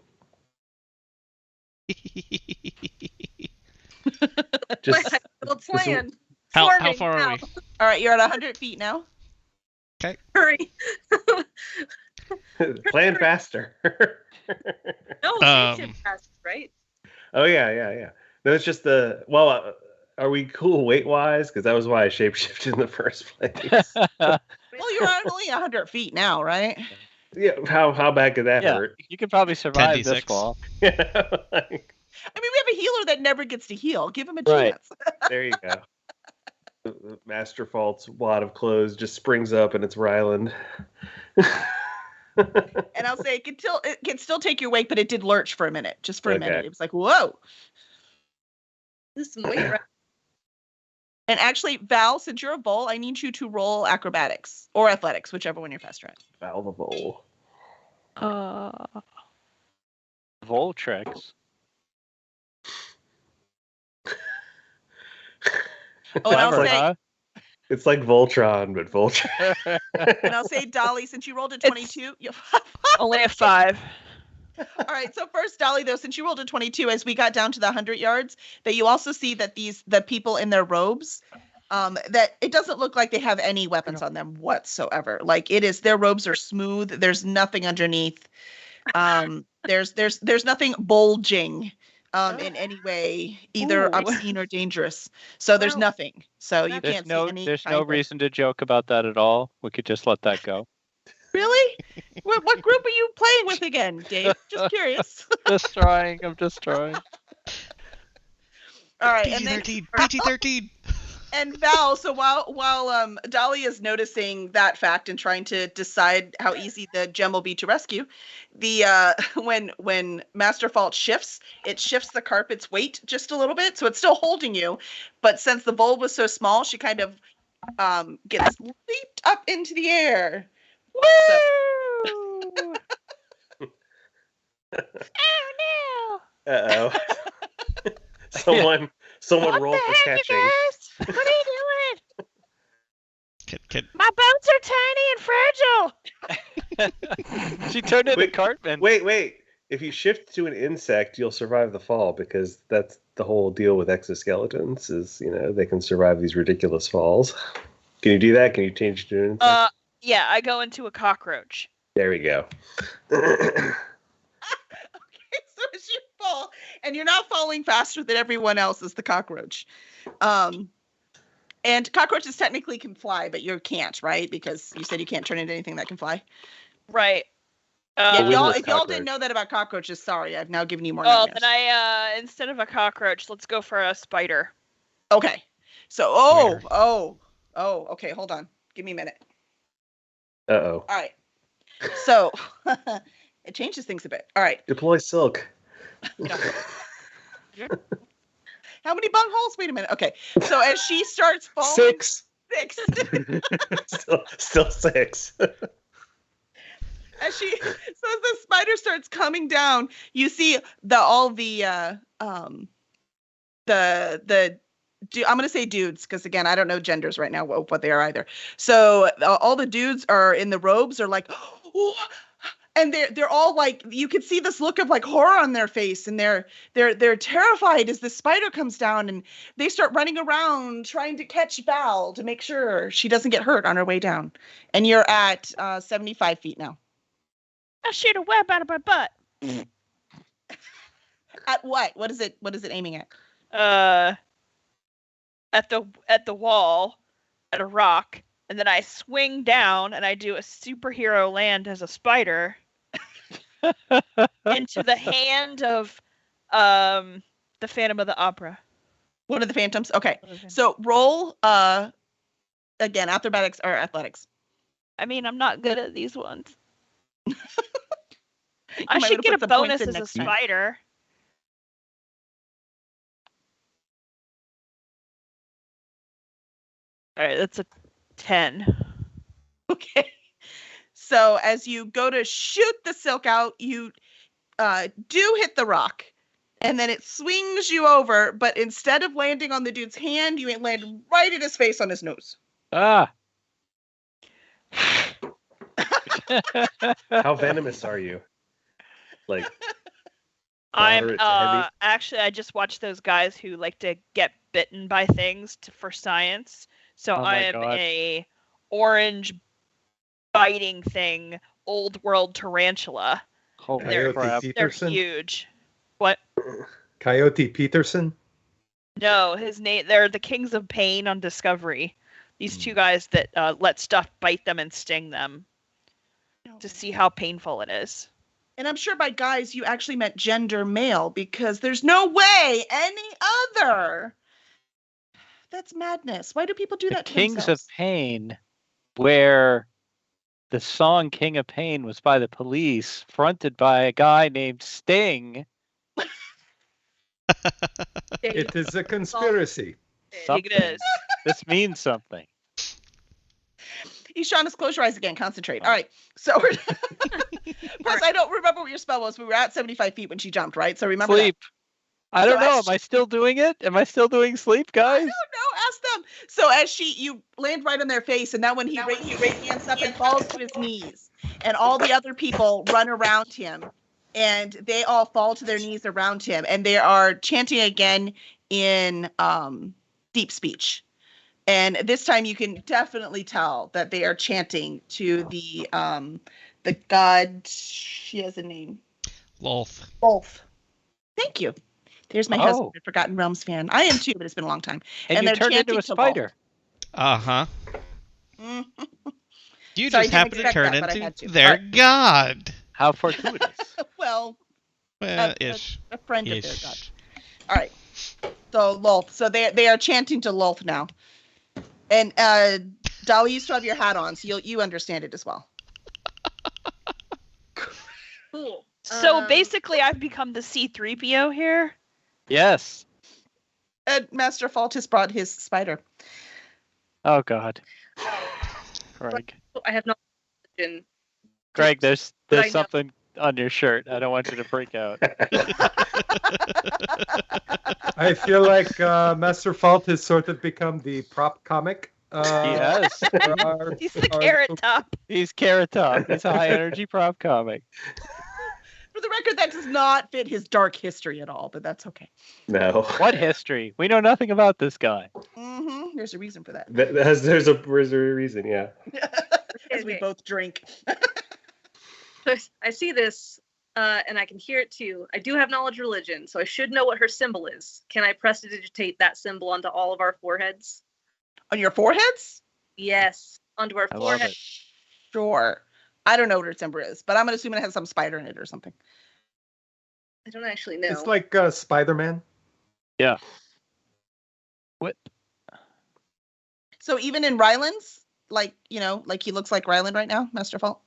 Just My little plan. How forming far are now. we? All right, you're at 100 feet now. Hurry. plan faster. No, Um, shapeshift fast, right? Oh yeah. No, it's just are we cool weight wise? Because that was why I shapeshifted in the first place. Well, you're at only 100 feet now, right? Yeah, how bad could that Yeah, hurt? you could probably survive this 10d6. fall. Like, I mean, we have a healer that never gets to heal. Give him a Right. chance. there you go. The Master Fault's wad of clothes just springs up and it's Ryland. And I'll say it can still take your weight, but it did lurch for a minute, just for a minute. Okay. It was like, whoa. This is some weight right. And actually, Val, since you're a bull, I need you to roll acrobatics or athletics, whichever one you're faster at. Valuable. Voltrix. Oh, and I'll Clever, say, Huh? It's like Voltron, but Voltron. and I'll say, Dolly, since you rolled a 22, Only a 5. all right. So first, Dolly, though, since you rolled a 22, as we got down to the 100 yards, that you also see that the people in their robes, that it doesn't look like they have any weapons on them whatsoever. Like their robes are smooth. There's nothing underneath. There's nothing bulging. In any way, either Ooh. obscene or dangerous. So there's Well, nothing. So you There's can't no, see any. there's kind no of- reason to joke about that at all. We could just let that go. Really? What group are you playing with again, Dave? Just curious. Just trying. I'm just trying. All right, and then PG-13. and Val. So while Dolly is noticing that fact and trying to decide how easy the gem will be to rescue, the when Master Fault shifts, it shifts the carpet's weight just a little bit, so it's still holding you, but since the bowl was so small, she kind of gets leaped up into the air. Woo! Oh no! Uh oh. Someone roll for catching. What are you doing? Can My bones are tiny and fragile. She turned into Wait, Cartman. Wait. If you shift to an insect, you'll survive the fall because that's the whole deal with exoskeletons is, they can survive these ridiculous falls. Can you do that? Can you change to an insect? Yeah, I go into a cockroach. There we go. So as you fall, and you're not falling faster than everyone else as the cockroach. And cockroaches technically can fly, but you can't, right? Because you said you can't turn into anything that can fly. Right. Yeah, if wingless y'all didn't cockroach. know that about cockroaches, sorry, I've now given you more. Well, nightmares. then I instead of a cockroach, let's go for a spider. Okay. So, okay, hold on. Give me a minute. Uh-oh. All right. So, it changes things a bit. All right. Deploy silk. How many bung holes? Wait a minute. Okay. So as she starts falling, 6. six. Still 6. As the spider starts coming down, you see I'm gonna say dudes because again I don't know genders right now what they are either. So all the dudes are in the robes are like, oh, and they're all like, you can see this look of like horror on their face, and they're terrified as the spider comes down, and they start running around trying to catch Val to make sure she doesn't get hurt on her way down. And you're at 75 feet now. I shoot a web out of my butt. At what? What is it aiming at? At the wall, at a rock, and then I swing down and I do a superhero land as a spider into the hand of the Phantom of the Opera. One of the phantoms. Okay. So roll again, acrobatics or athletics. I mean, I'm not good at these ones. You I might should wanna get put a some points bonus in as a next time. spider. All right, that's a 10. Okay. So as you go to shoot the silk out, you do hit the rock, and then it swings you over. But instead of landing on the dude's hand, you land right in his face on his nose. Ah. How venomous are you? Like, Moderate to heavy. Actually, I just watched those guys who like to get bitten by things for science. So Oh I my am God. a orange biting thing, old world tarantula. Holy Coyote crap! They're Peterson. huge. What? Coyote Peterson. No, his name. They're the Kings of Pain on Discovery. These two guys that let stuff bite them and sting them to see how painful it is. And I'm sure by guys you actually meant gender male, because there's no way any other. That's madness. Why do people do The that to Kings of themselves? Pain, where the song "King of Pain" was by the Police, fronted by a guy named Sting. It is a conspiracy. It is. This means something. Ishanis, close your eyes again. Concentrate. All right. So, plus, I don't remember what your spell was. We were at 75 feet when she jumped, right? So remember Sleep. I don't So know. as Am I still doing it? Am I still doing sleep, that. I guys? don't know. Ask them. So as you land right on their face, and then when he raises his hands up and falls to his knees, and all the other people run around him, and they all fall to their knees around him, and they are chanting again in deep speech. And this time you can definitely tell that they are chanting to the god. She has a name. Lolth. Wolf. Thank you. There's my Oh. husband, a Forgotten Realms fan. I am too, but it's been a long time. And And you they're turned into chanting a to spider. Uh-huh. Mhm. You Sorry, just didn't happened to expect turn that, but I into had to. their god. How fortuitous. Well, Well, ish. a friend of their Ish. god. All right. So Lolth. So they are chanting to Lolth now. And Dolly, you still have your hat on, so you understand it as well. Cool. So basically, I've become the C-3PO here. Yes. And Master Fault has brought his spider. Oh God. Greg. I have not. Been, Greg, there's But I know- something on your shirt. I don't want you to freak out. I feel like Master Fault has sort of become the prop comic. Yes. for our- He's the our- Carrot Top. He's Carrot Top. He's a high energy prop comic. For the record, that does not fit his dark history at all, but that's okay. No. What history? We know nothing about this guy. Mm-hmm. There's a reason for that. There's a reason, yeah. As we Okay. both drink. So I see this, and I can hear it too. I do have knowledge of religion, so I should know what her symbol is. Can I prestidigitate that symbol onto all of our foreheads? On your foreheads? Yes, onto our I love forehead. it. Sure. I don't know what her symbol is, but I'm gonna assume it has some spider in it or something. I don't actually know. It's like Spider-Man. What? So even in Ryland's, like he looks like Ryland right now, Master Fault.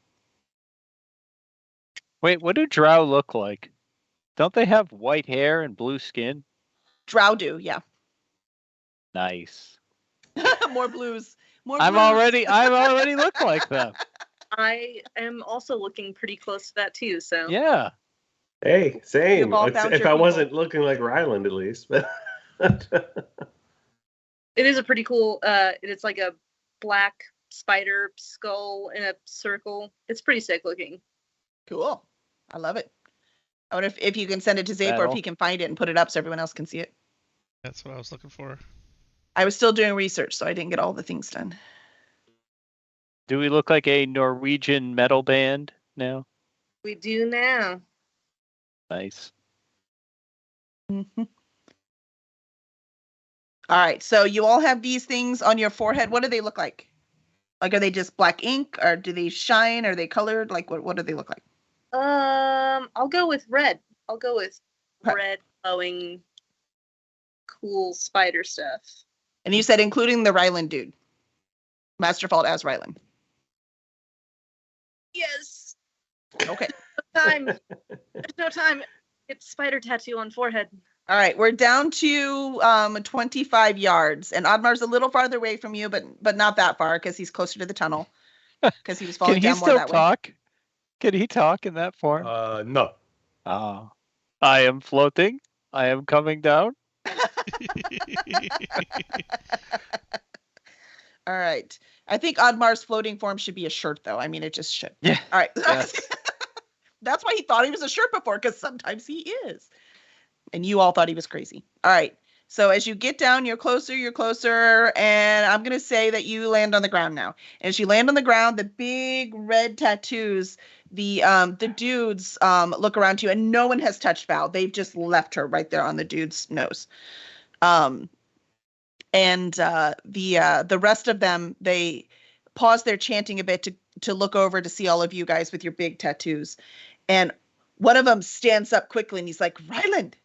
Wait, what do Drow look like? Don't they have white hair and blue skin? Drow do, yeah. Nice. More blues. More I'm blues. already look like them. I am also looking pretty close to that too. So Yeah. Hey, same. You've all If found I your wasn't people. looking like Ryland, at least. But it is a pretty cool. It's like a black spider skull in a circle. It's pretty sick looking. Cool. I love it. I wonder if you can send it to Zape or if Battle. he can find it and put it up so everyone else can see it. That's what I was looking for. I was still doing research, so I didn't get all the things done. Do we look like a Norwegian metal band now? We do now. Nice. Mhm. All right, so you all have these things on your forehead. What do they look like? Like, are they just black ink, or do they shine? Are they colored? Like, what do they look like? I'll go with red. I'll go with Okay. red glowing, cool spider stuff. And you said including the Ryland dude, Master Fault as Ryland. Yes. Okay. Time. There's no time. It's spider tattoo on forehead. All right, we're down to 25 yards, and Oddmar's a little farther away from you, but not that far because he's closer to the tunnel. Because he was Can falling he down more still that way. talk? Can he talk in that form? No. Oh. I am floating. I am coming down. All right. I think Oddmar's floating form should be a shirt, though. I mean, it just should. Yeah. All right. Yes. That's why he thought he was a Sherpa before, because sometimes he is. And you all thought he was crazy. All right. So as you get down, you're closer, and I'm going to say that you land on the ground now. And as you land on the ground, the big red tattoos, the dudes look around you, and no one has touched Val. They've just left her right there on the dude's nose. And the rest of them, they pause their chanting a bit to look over to see all of you guys with your big tattoos. And one of them stands up quickly, and he's like, Ryland.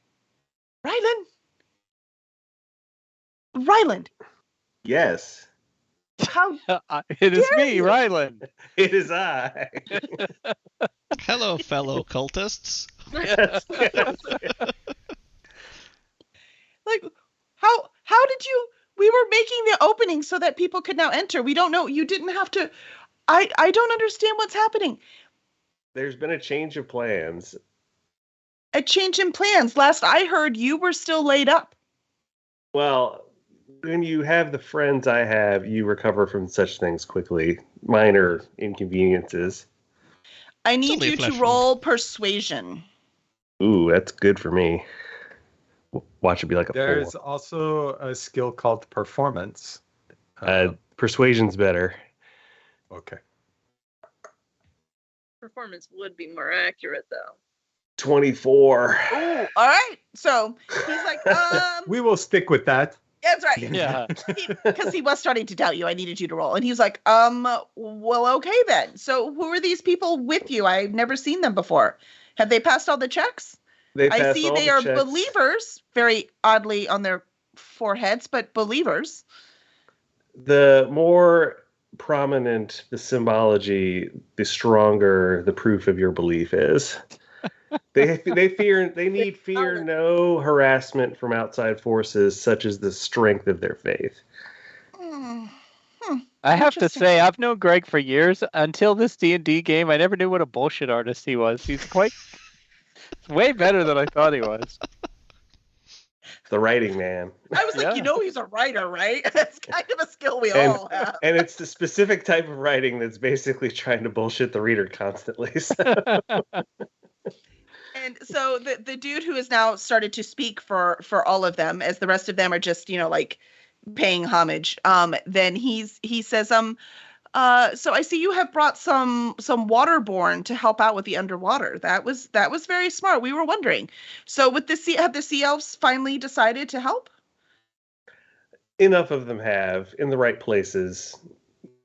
Yes, How It is dare me, you? Ryland. it is I. Hello, fellow cultists. like how did you? We were making the opening so that people could now enter. We don't know. You didn't have to. I don't understand what's happening. There's been a change of plans. A change in plans. Last I heard, you were still laid up. Well, when you have the friends I have, you recover from such things quickly. Minor inconveniences. I need only a you to flesh wound. roll persuasion. Ooh, that's good for me. Watch it be like a There's 4. also a skill called performance. Persuasion's better. Okay. Performance would be more accurate though. 24. Ooh, all right. So he's like, We will stick with that. that's right. Yeah. Because he was starting to doubt you. I needed you to roll. And he was like, well, okay then. So who are these people with you? I've never seen them before. Have they passed all the checks? They I passed see all they the are checks. believers, very oddly on their foreheads, but believers. The more prominent the symbology, the stronger the proof of your belief is. They need fear no harassment from outside forces, such as the strength of their faith. Hmm. I have to Interesting. say, I've known Greg for years. Until this D&D game, I never knew what a bullshit artist he was. He's way better than I thought he was. The writing man. I was like, Yeah. he's a writer, right? That's kind of a skill we And- all have. And it's the specific type of writing that's basically trying to bullshit the reader constantly. So, And so the dude who has now started to speak for all of them, as the rest of them are just, like paying homage. Then he says, so I see you have brought some waterborne to help out with the underwater. That was very smart. We were wondering. So with have the sea elves finally decided to help? enough of them have in the right places.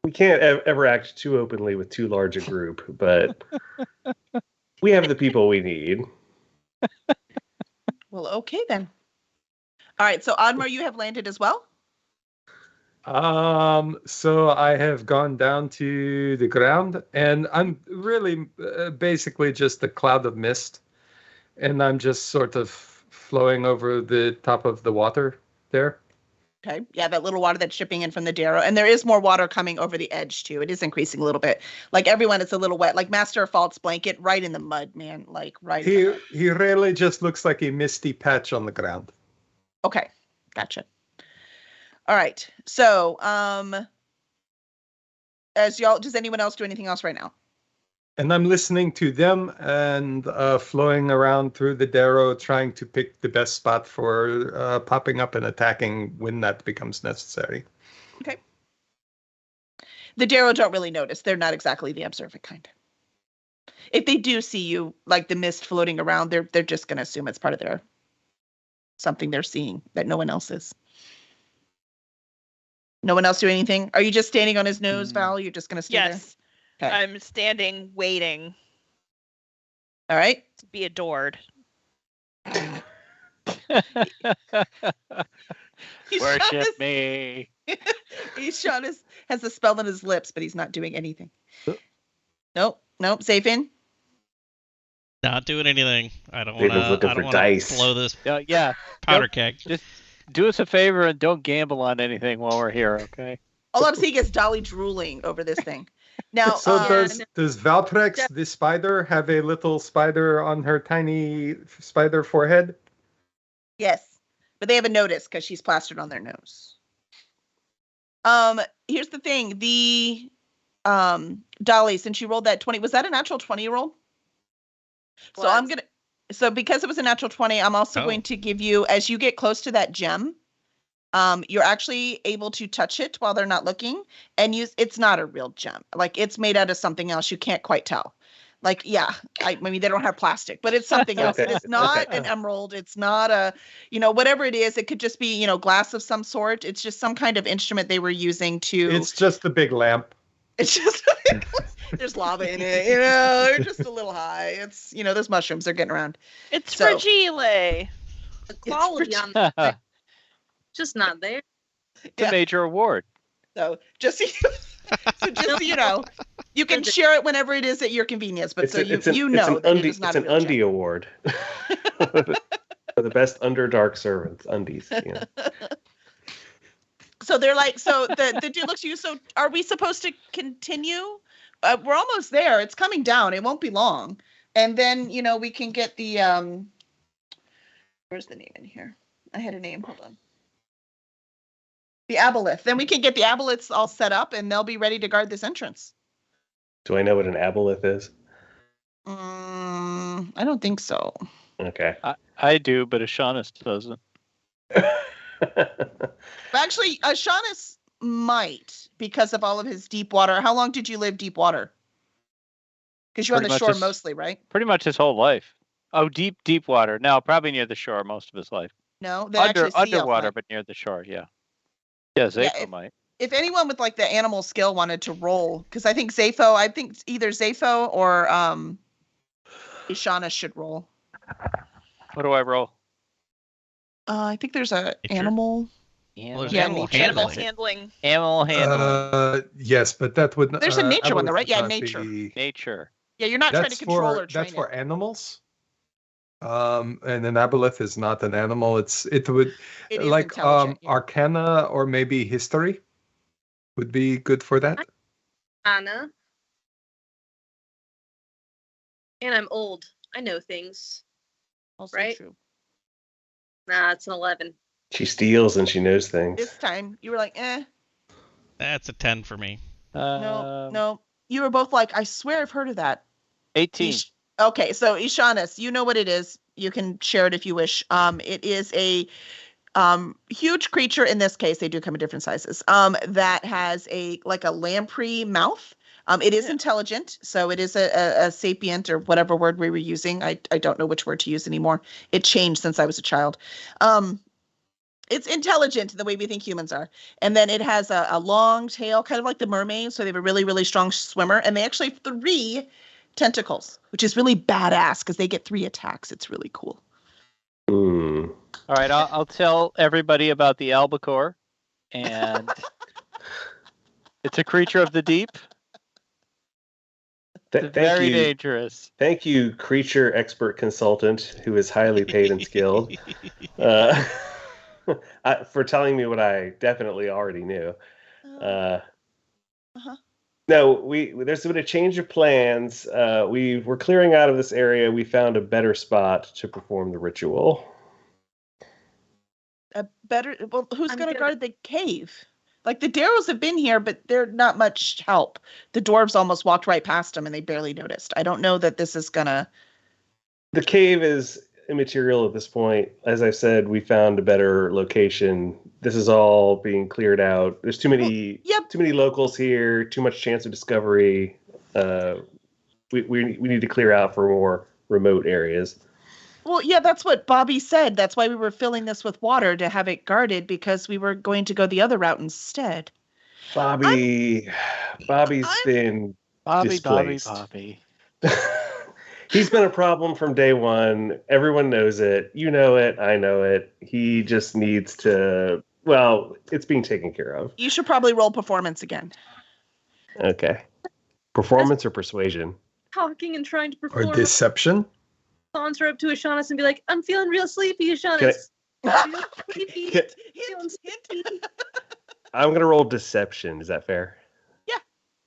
We can't ever act too openly with too large a group, but we have the people we need. Well, okay then. All right. So Admar, you have landed as well. So I have gone down to the ground, and I'm really basically just a cloud of mist, and I'm just sort of flowing over the top of the water there. Okay. Yeah, that little water that's shipping in from the Darrow. And there is more water coming over the edge, too. It is increasing a little bit. Like, everyone, it's a little wet. Like, Master of Fault's blanket right in the mud, man. Like, right. in the mud. He really just looks like a misty patch on the ground. Okay. Gotcha. All right. So, does anyone else do anything else right now? And I'm listening to them and flowing around through the Darrow, trying to pick the best spot for popping up and attacking when that becomes necessary. Okay. The Darrow don't really notice. They're not exactly the observant kind. If they do see you, like the mist floating around, they're just going to assume it's part of something they're seeing that no one else is. No one else do anything? Are you just standing on his nose, Val? You're just going to stay Yes. Okay. I'm standing waiting there? All right. to be adored. He's shot Worship his- me. has a spell on his lips, but he's not doing anything. Nope. Safe in. Not doing anything. I don't David's want looking for to dice. blow this Yeah. powder keg. Do us a favor and don't gamble on anything while we're here, okay? All I'm seeing is Dolly drooling over this thing. Now, So does Yeah. Valtrex, the spider, have a little spider on her tiny spider forehead? yes, but they haven't noticed because she's plastered on their nose. Here's the thing: the Dolly, since you rolled that 20, was that a natural 20 roll? So I'm Was. gonna. So because it was a natural 20, I'm also Oh. going to give you, as you get close to that gem, you're actually able to touch it while they're not looking, and use. It's not a real gem. Like it's made out of something else. You can't quite tell. Like yeah, I mean they don't have plastic, but it's something else. It Okay, is not okay. an emerald. It's not a, whatever it is. It could just be glass of some sort. It's just some kind of instrument they were using to. It's just the big lamp. It's just there's lava in it. They're just a little high. It's those mushrooms are getting around. It's So- fragile. The quality on that just not there. It's a major award. So just so you know, you can share it whenever it is at your convenience. But that it's it an is not it's a an real gem. undie award for the best Underdark servants. Undies. Yeah. So they're like, so the dude looks at you. So are we supposed to continue? We're almost there. It's coming down. It won't be long. And then we can get the where's the name in here? I had a name. Hold on. The aboleth. Then we can get the aboleths all set up, and they'll be ready to guard this entrance. Do I know what an aboleth is? I don't think so. Okay. I do, but Ashanis doesn't. But actually, Shaunus might because of all of his deep water. How long did you live deep water? Because you're on Pretty the much shore just- mostly, right? Pretty much his whole life. Oh, deep water. No, probably near the shore most of his life. No, then actually sea elf Underwater, might. but near the shore. Yeah. Yeah, Zapho if- might. If anyone with like the animal skill wanted to roll, because I think either Zapho or Ishana should roll. What do I roll? I think there's a Nature? animal. Well, there's Yeah, animal nature. Animal handling. handling. Animal handling. Yes, but that would. There's a nature one though, right? aboleth would Yeah, not nature. be- Nature. Yeah, you're not trying to That's control for or train that's for it. animals. And an aboleth is not an animal. It would It is like intelligent, yeah. arcana or maybe history would be good for that. Anna. And I'm old. I know things. Also right? true. Nah, it's an 11. She steals and she knows things. This time you were like, That's a 10 for me. no. You were both like, I swear I've heard of that. 18. Okay, so Ishanis, you know what it is. You can share it if you wish. It is a huge creature. In this case, they do come in different sizes. That has a lamprey mouth. It is intelligent, so it is a sapient or whatever word we were using. I don't know which word to use anymore. It changed since I was a child. It's intelligent the way we think humans are. And then it has a long tail, kind of like the mermaid. So they have a really, really strong swimmer. And they actually have 3 tentacles, which is really badass because they get 3 attacks. It's really cool. Hmm. All right, I'll tell everybody about the albacore, and it's a creature of the deep. It's very dangerous. Thank you, creature expert consultant, who is highly paid and skilled, for telling me what I definitely already knew. No, there's been a change of plans. We're clearing out of this area. We found a better spot to perform the ritual. Well, who's I'm going to good. guard the cave? Like the Darrows have been here, but they're not much help. The dwarves almost walked right past them and they barely noticed. I don't know that this is gonna. The cave is immaterial at this point. As I said, we found a better location. This is all being cleared out. There's too many too many locals here, too much chance of discovery. We need to clear out for more remote areas. Well, yeah, that's what Bobby said. That's why we were filling this with water to have it guarded because we were going to go the other route instead. Bobby's been displaced. Bobby. He's been a problem from day one. Everyone knows it. You know it. I know it. He just needs to. Well, it's being taken care of. You should probably roll performance again. Okay. Performance or persuasion? Talking and trying to Or perform. deception. Saunter up to Ashanis and be like, I'm feeling real sleepy, Ashanis. Can Real sleepy. Hint. Feeling sleepy. I'm gonna roll deception. Is that fair? Yeah.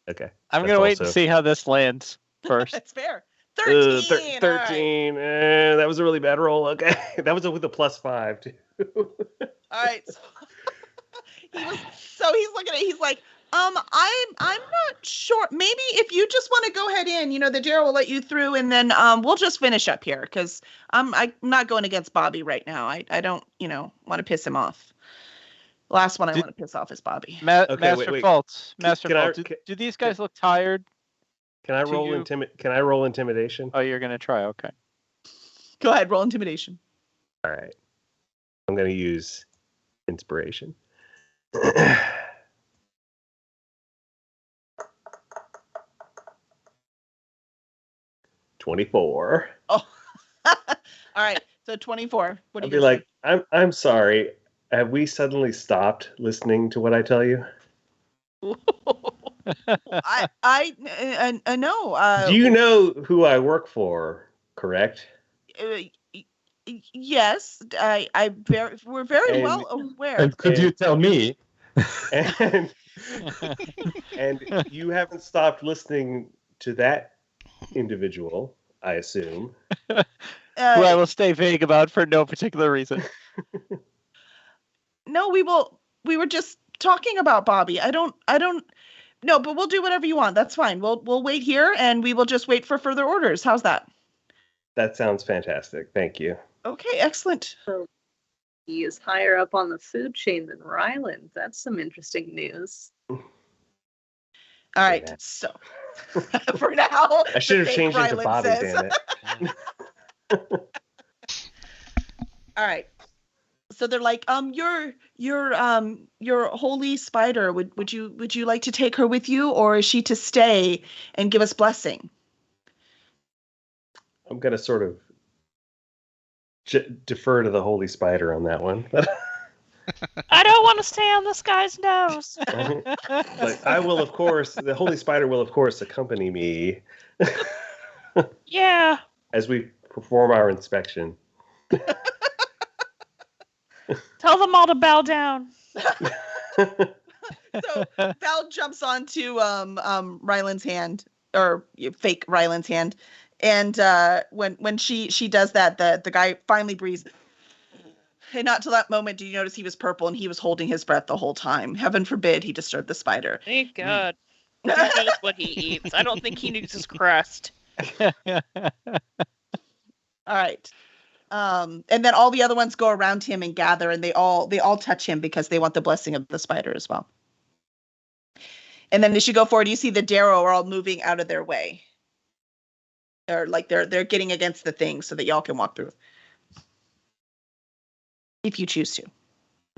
Okay. I'm That's going to wait and also- see how this lands first. That's fair. 13. all right. 13. That was a really bad roll. Okay. That was with a +5 too. All right. He's looking at it. He's like, I'm not sure. Maybe if you just want to go ahead in, the Daryl will let you through, and then we'll just finish up here because I'm not going against Bobby right now. I don't want to piss him off. The last one I want to piss off is Bobby. Master wait. Faults. Master Can I- Faults. Do these guys look tired? Can I To roll you. Can I roll intimidation? Oh, you're gonna try. Okay. Go ahead, roll intimidation. All right. I'm going to use inspiration. 24. Oh, all right. So 24. What do I'd you be like, I'm sorry. Have we suddenly stopped listening to what I tell you? I know. Do you know who I work for? Correct. Yes, we're very And- well aware. And could you tell me? And and you haven't stopped listening to that individual, I assume. Who I will stay vague about for no particular reason. No, we were just talking about Bobby. I don't no, but we'll do whatever you want. That's fine. We'll wait here and we will just wait for further orders. How's that? That sounds fantastic. Thank you. Okay, excellent. He is higher up on the food chain than Ryland. That's some interesting news. All right. that. So for now, I should have the fake changed it to Ryland Bobby, says- damn it. All right. So they're like, your holy spider, would you like to take her with you, or is she to stay and give us blessing? I'm going to sort of defer to the Holy Spider on that one. I don't want to stay on this guy's nose. Like, I will, of course, the Holy Spider will, of course, accompany me Yeah. as we perform our inspection. Tell them all to bow down. So Val jumps onto Ryland's hand, or fake Ryland's hand, and when she does that, the guy finally breathes. And not till that moment do you notice he was purple and he was holding his breath the whole time. Heaven forbid he disturbed the spider. Thank God. He knows what he eats. I don't think he needs his crust. All right. And then all the other ones go around him and gather, and they all touch him because they want the blessing of the spider as well. And then as you go forward, you see the Darrow are all moving out of their way. They're getting against the thing so that y'all can walk through. If you choose to.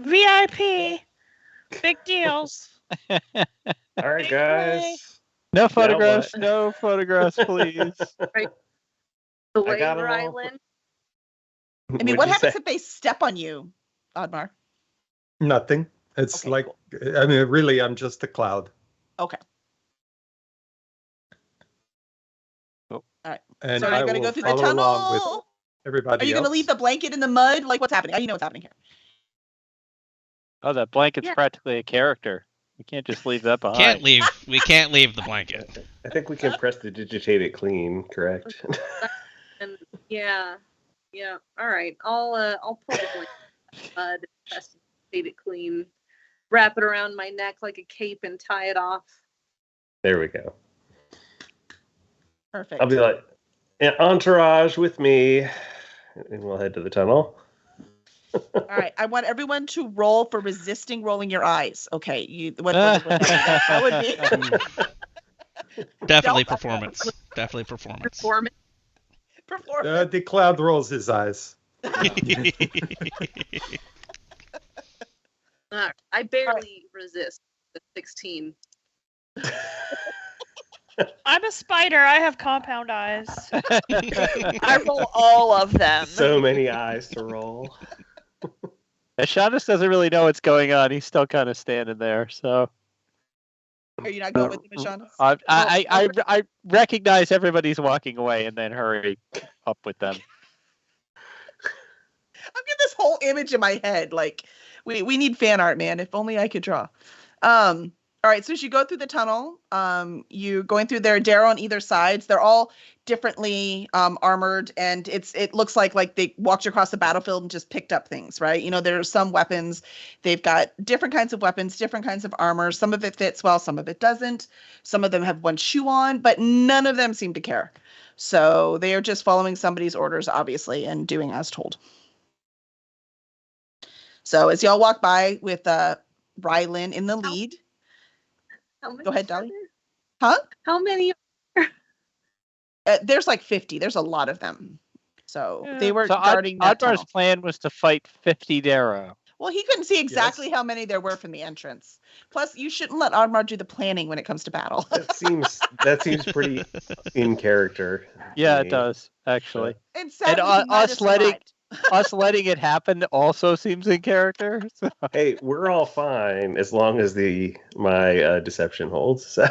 VIP. Big deals. All right, guys. No photographs. what? No photographs, please. The way got 'em all. Ryland. I mean, what happens if they step on you, Oddmar? Nothing. It's Okay, like, cool. I mean, really, I'm just a cloud. Okay. And So I you're gonna will go through the follow along with tunnel. everybody Are you gonna else. leave the blanket in the mud? Like, what's happening? How do you know what's happening here? Oh, that blanket's Yeah. practically a character. We can't just leave that behind. Can't leave. We can't leave the blanket. I think we can press to digitate it clean, correct? And yeah. All right. I'll pull the blanket mud, test to state it clean, wrap it around my neck like a cape, and tie it off. There we go. Perfect. I'll be like, "An entourage with me," and we'll head to the tunnel. All right. I want everyone to roll for resisting rolling your eyes. Okay. That would be Definitely Delta. performance. Definitely performance. Performance. performance. The cloud rolls his eyes. I barely resist the 16. I'm a spider. I have compound eyes. I roll all of them. So many eyes to roll. Shaunus doesn't really know what's going on. He's still kind of standing there. So Are you not going with him, Shauna? I recognize everybody's walking away and then hurry up with them. I've got this whole image in my head. Like, we need fan art, man. If only I could draw. All All right, so as you go through the tunnel, you're going through there. Darrow on either sides. They're all differently armored, and it looks like they walked across the battlefield and just picked up things, right? You know, there are some weapons. They've got different kinds of weapons, different kinds of armor. Some of it fits well, some of it doesn't. Some of them have one shoe on, but none of them seem to care. So they are just following somebody's orders, obviously, and doing as told. So as y'all walk by with Rylan in the lead. Go ahead, Dolly. Huh? How many? There's like 50. There's a lot of them. So they were So guarding that Oddbar's tunnel. plan was to fight 50 Darrow. Well, he couldn't see exactly how many there were from the entrance. Plus, you shouldn't let Oddmar do the planning when it comes to battle. That seems pretty in character. Yeah, to it me. does actually. And sadly, And he might have survived. Us letting it happen also seems in character. So. Hey, we're all fine as long as my deception holds. So.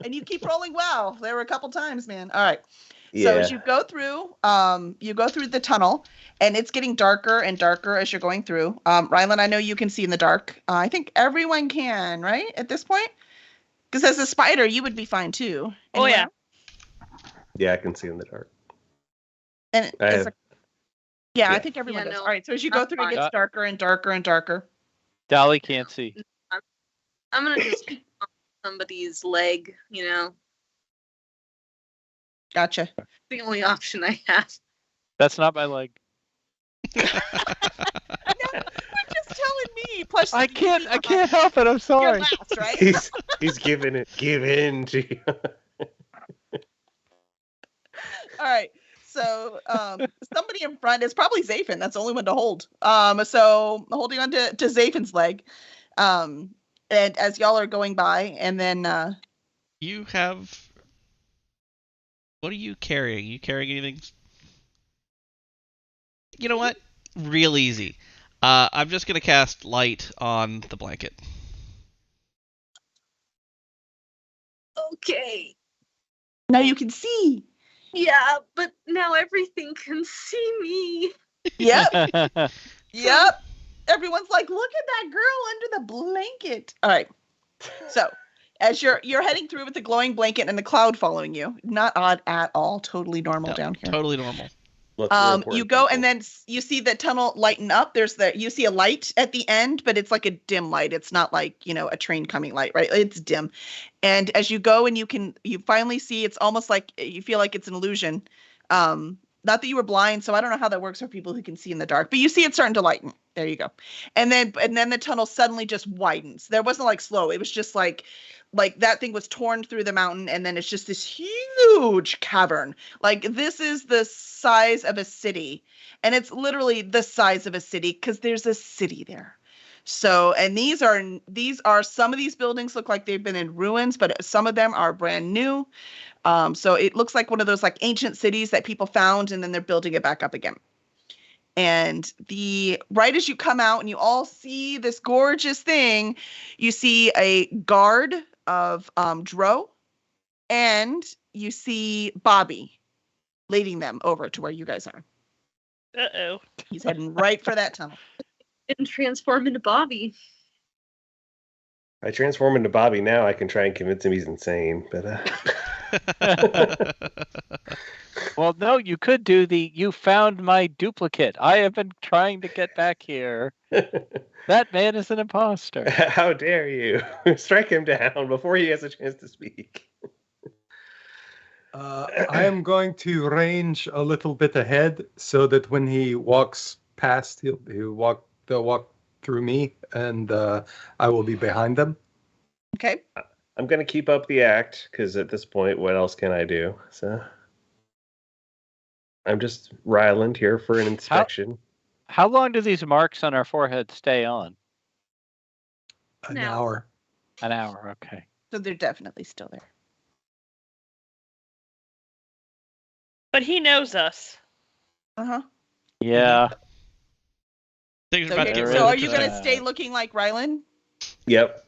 And you keep rolling well. There were a couple times, man. All right. Yeah. So as you go through the tunnel, and it's getting darker and darker as you're going through. Rylan, I know you can see in the dark. I think everyone can, right? At this point? Because as a spider, you would be fine too. Oh, yeah. Yeah, I can see in the dark. And I it's have- like, I yeah. think everyone Yeah, does. no, All right. So as you go I'm through, it fine. gets darker and darker and darker. Dolly can't see. I'm gonna just keep on somebody's leg. You know, Gotcha. the only option I have. That's not my leg. You're just telling me. Plus, I can't help it. I'm You're sorry. last, right? He's give in to you. All right. So somebody in front is probably Zafin. That's the only one to hold. So holding on to Zafin's leg. And as y'all are going by, and then You have. What are you carrying? You carrying anything? You know what? Real easy. I'm just gonna cast light on the blanket. Okay. now you can see. Yeah, but now everything can see me. Yep. Yep. Everyone's like, look at that girl under the blanket. All right. So as you're heading through with the glowing blanket and the cloud following you, not odd at all. Totally normal No, down here. Totally normal. Look, we're You important go people. and then you see the tunnel lighten up. You see a light at the end, but it's like a dim light. It's not like, a train coming light, right? It's dim. And as you go and you finally see, it's almost like you feel like it's an illusion. Not that you were blind, so I don't know how that works for people who can see in the dark, but you see it starting to lighten. There you go. And then the tunnel suddenly just widens. There wasn't like slow. It was just like that thing was torn through the mountain, and then it's just this huge cavern. Like this is the size of a city, and it's literally the size of a city because there's a city there. So, and these are some of these buildings look like they've been in ruins, but some of them are brand new. So it looks like one of those like ancient cities that people found, and then they're building it back up again. And right as you come out and you all see this gorgeous thing, you see a guard of Dro, and you see Bobby leading them over to where you guys are. Uh-oh. He's heading right for that tunnel. Didn't transform into Bobby. I transform into Bobby now. I can try and convince him he's insane, but Well, no, you could do you found my duplicate. I have been trying to get back here. That man is an imposter. how dare you strike him down before he has a chance to speak? I am going to range a little bit ahead so that when he walks past, they'll walk through me, and I will be behind them. Okay. I'm gonna keep up the act because at this point, what else can I do? So I'm just Ryland here for an inspection. How long do these marks on our forehead stay on? An No. hour. An hour, okay. So they're definitely still there. But he knows us. Uh-huh. Yeah. Things are So, about to get There so really are you going to exciting. stay looking like Rylan? Yep.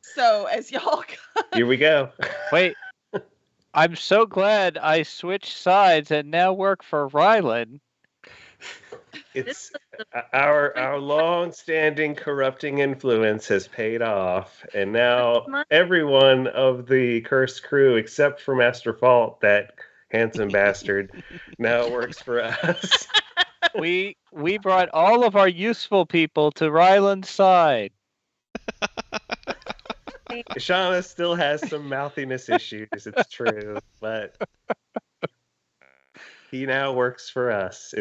So as y'all Here we go. Wait. I'm so glad I switched sides and now work for Rylan. It's Our long-standing corrupting influence has paid off, and now every one of the cursed crew, except for Master Fault, that handsome bastard, now works for us. We brought all of our useful people to Ryland's side. Shauna still has some mouthiness issues, it's true, but he now works for us.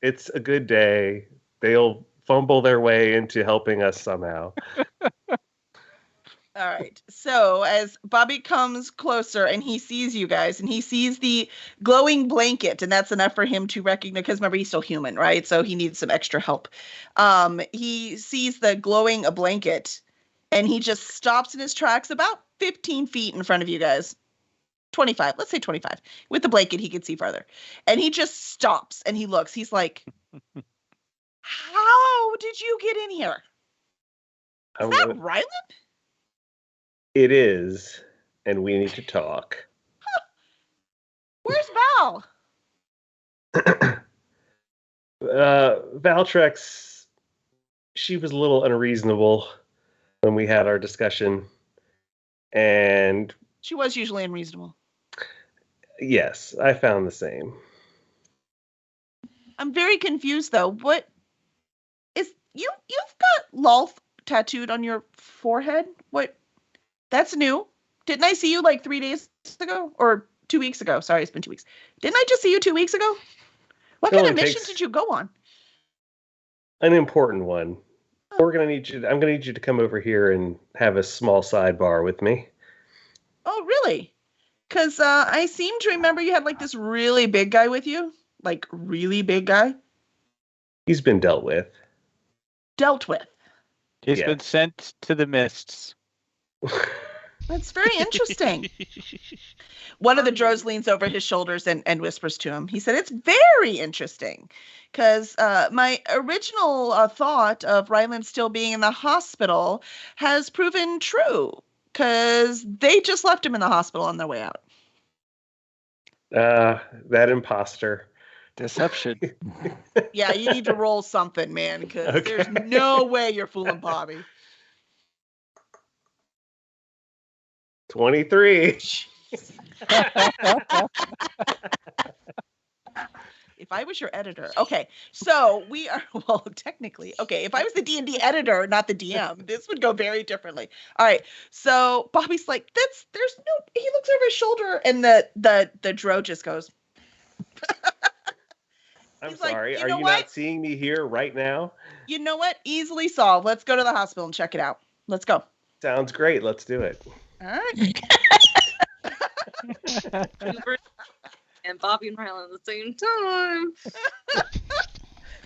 It's a good day. They'll fumble their way into helping us somehow. All right. So as Bobby comes closer and he sees you guys and he sees the glowing blanket, and that's enough for him to recognize, because remember, he's still human, right? So he needs some extra help. He sees the glowing blanket and he just stops in his tracks about 15 feet in front of you guys. 25, let's say 25. With the blanket, he can see farther. And he just stops and he looks. He's like, how did you get in here? Is that Ryland? It is, and we need to talk. Where's Val? Valtrex, she was a little unreasonable when we had our discussion. And She was usually unreasonable. yes, I found the same. I'm very confused though. What is you've got Lolth tattooed on your forehead? What? That's new. Didn't I see you like 3 days ago or 2 weeks ago? Sorry, it's been 2 weeks. Didn't I just see you 2 weeks ago? What It kind of only mission takes- did you go on? An important one. I'm gonna need you to come over here and have a small sidebar with me. Oh, really? Because I seem to remember you had like this really big guy with you. Like, really big guy. He's been dealt with. Dealt with. He's Yeah. been sent to the mists. That's very interesting. One of the drows leans over his shoulders and whispers to him. He said, it's very interesting. Because my original thought of Ryland still being in the hospital has proven true. Because they just left him in the hospital on their way out. That imposter. Deception. Yeah, you need to roll something, man. Because Okay. there's no way you're fooling Bobby. 23. If I was your editor, okay. So we are, well, technically, okay. If I was the D&D editor, not the DM, this would go very differently. All right. So Bobby's like, there's no. He looks over his shoulder, and the dro just goes. I'm He's like, sorry. "You Are know you what? not seeing me here right now? You know what? Easily solved. Let's go to the hospital and check it out. Let's go. Sounds great. Let's do it. All right. Cooper and Bobby and Ryland at the same time.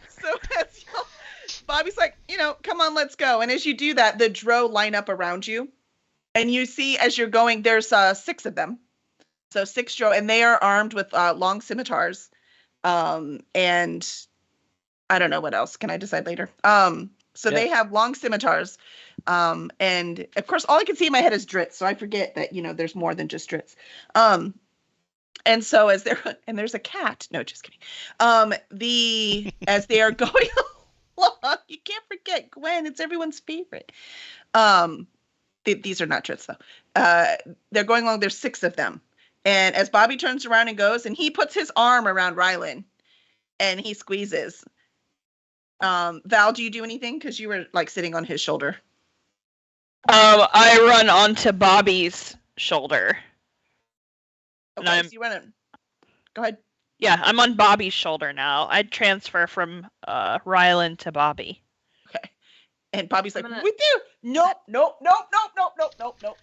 So as Bobby's like, come on, let's go. And as you do that, the dro line up around you. And you see as you're going, there's 6 of them. So 6 dro, and they are armed with long scimitars. And I don't know what else. Can I decide later? So they have long scimitars. And of course, all I can see in my head is Dritz. So I forget that, there's more than just Dritz. And so and there's a cat. No, just kidding. As they are going along, you can't forget Gwen. It's everyone's favorite. These are not Dritz though. They're going along. There's 6 of them. And as Bobby turns around and goes, and he puts his arm around Ryland and he squeezes. Val, do you do anything? Because you were like sitting on his shoulder. I run onto Bobby's shoulder. Okay, I'm- so you run it. Go ahead. Yeah, I'm on Bobby's shoulder now. I transfer from Ryland to Bobby. Okay. And Bobby's like, I'm gonna- with you? Nope.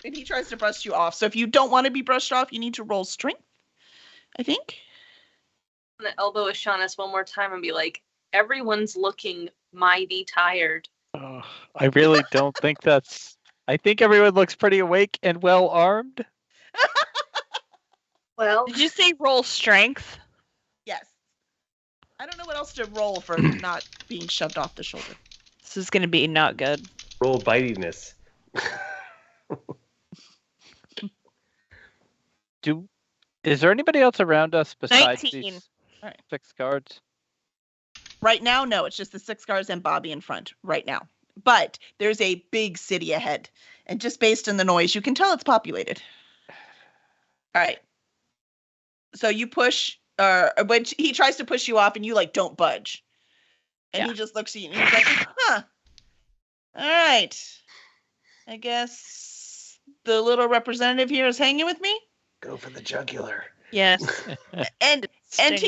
And he tries to brush you off. So if you don't want to be brushed off, you need to roll strength, I think. I'm gonna elbow Ashanis one more time and be like, everyone's looking mighty tired. Oh, I really don't think that's. I think everyone looks pretty awake and well armed. Well, Did you say roll strength? Yes. I don't know what else to roll for not being shoved off the shoulder. This is gonna be not good. Roll bitiness. Is there anybody else around us besides 19. these Alright. 6 guards? Right now, no, it's just the 6 cars and Bobby in front right now. But there's a big city ahead. And just based on the noise, you can tell it's populated. All right. So you push, when he tries to push you off and you like don't budge. And he just looks at you and he's like, huh. All right. I guess the little representative here is hanging with me. Go for the jugular. Yes. And Sting.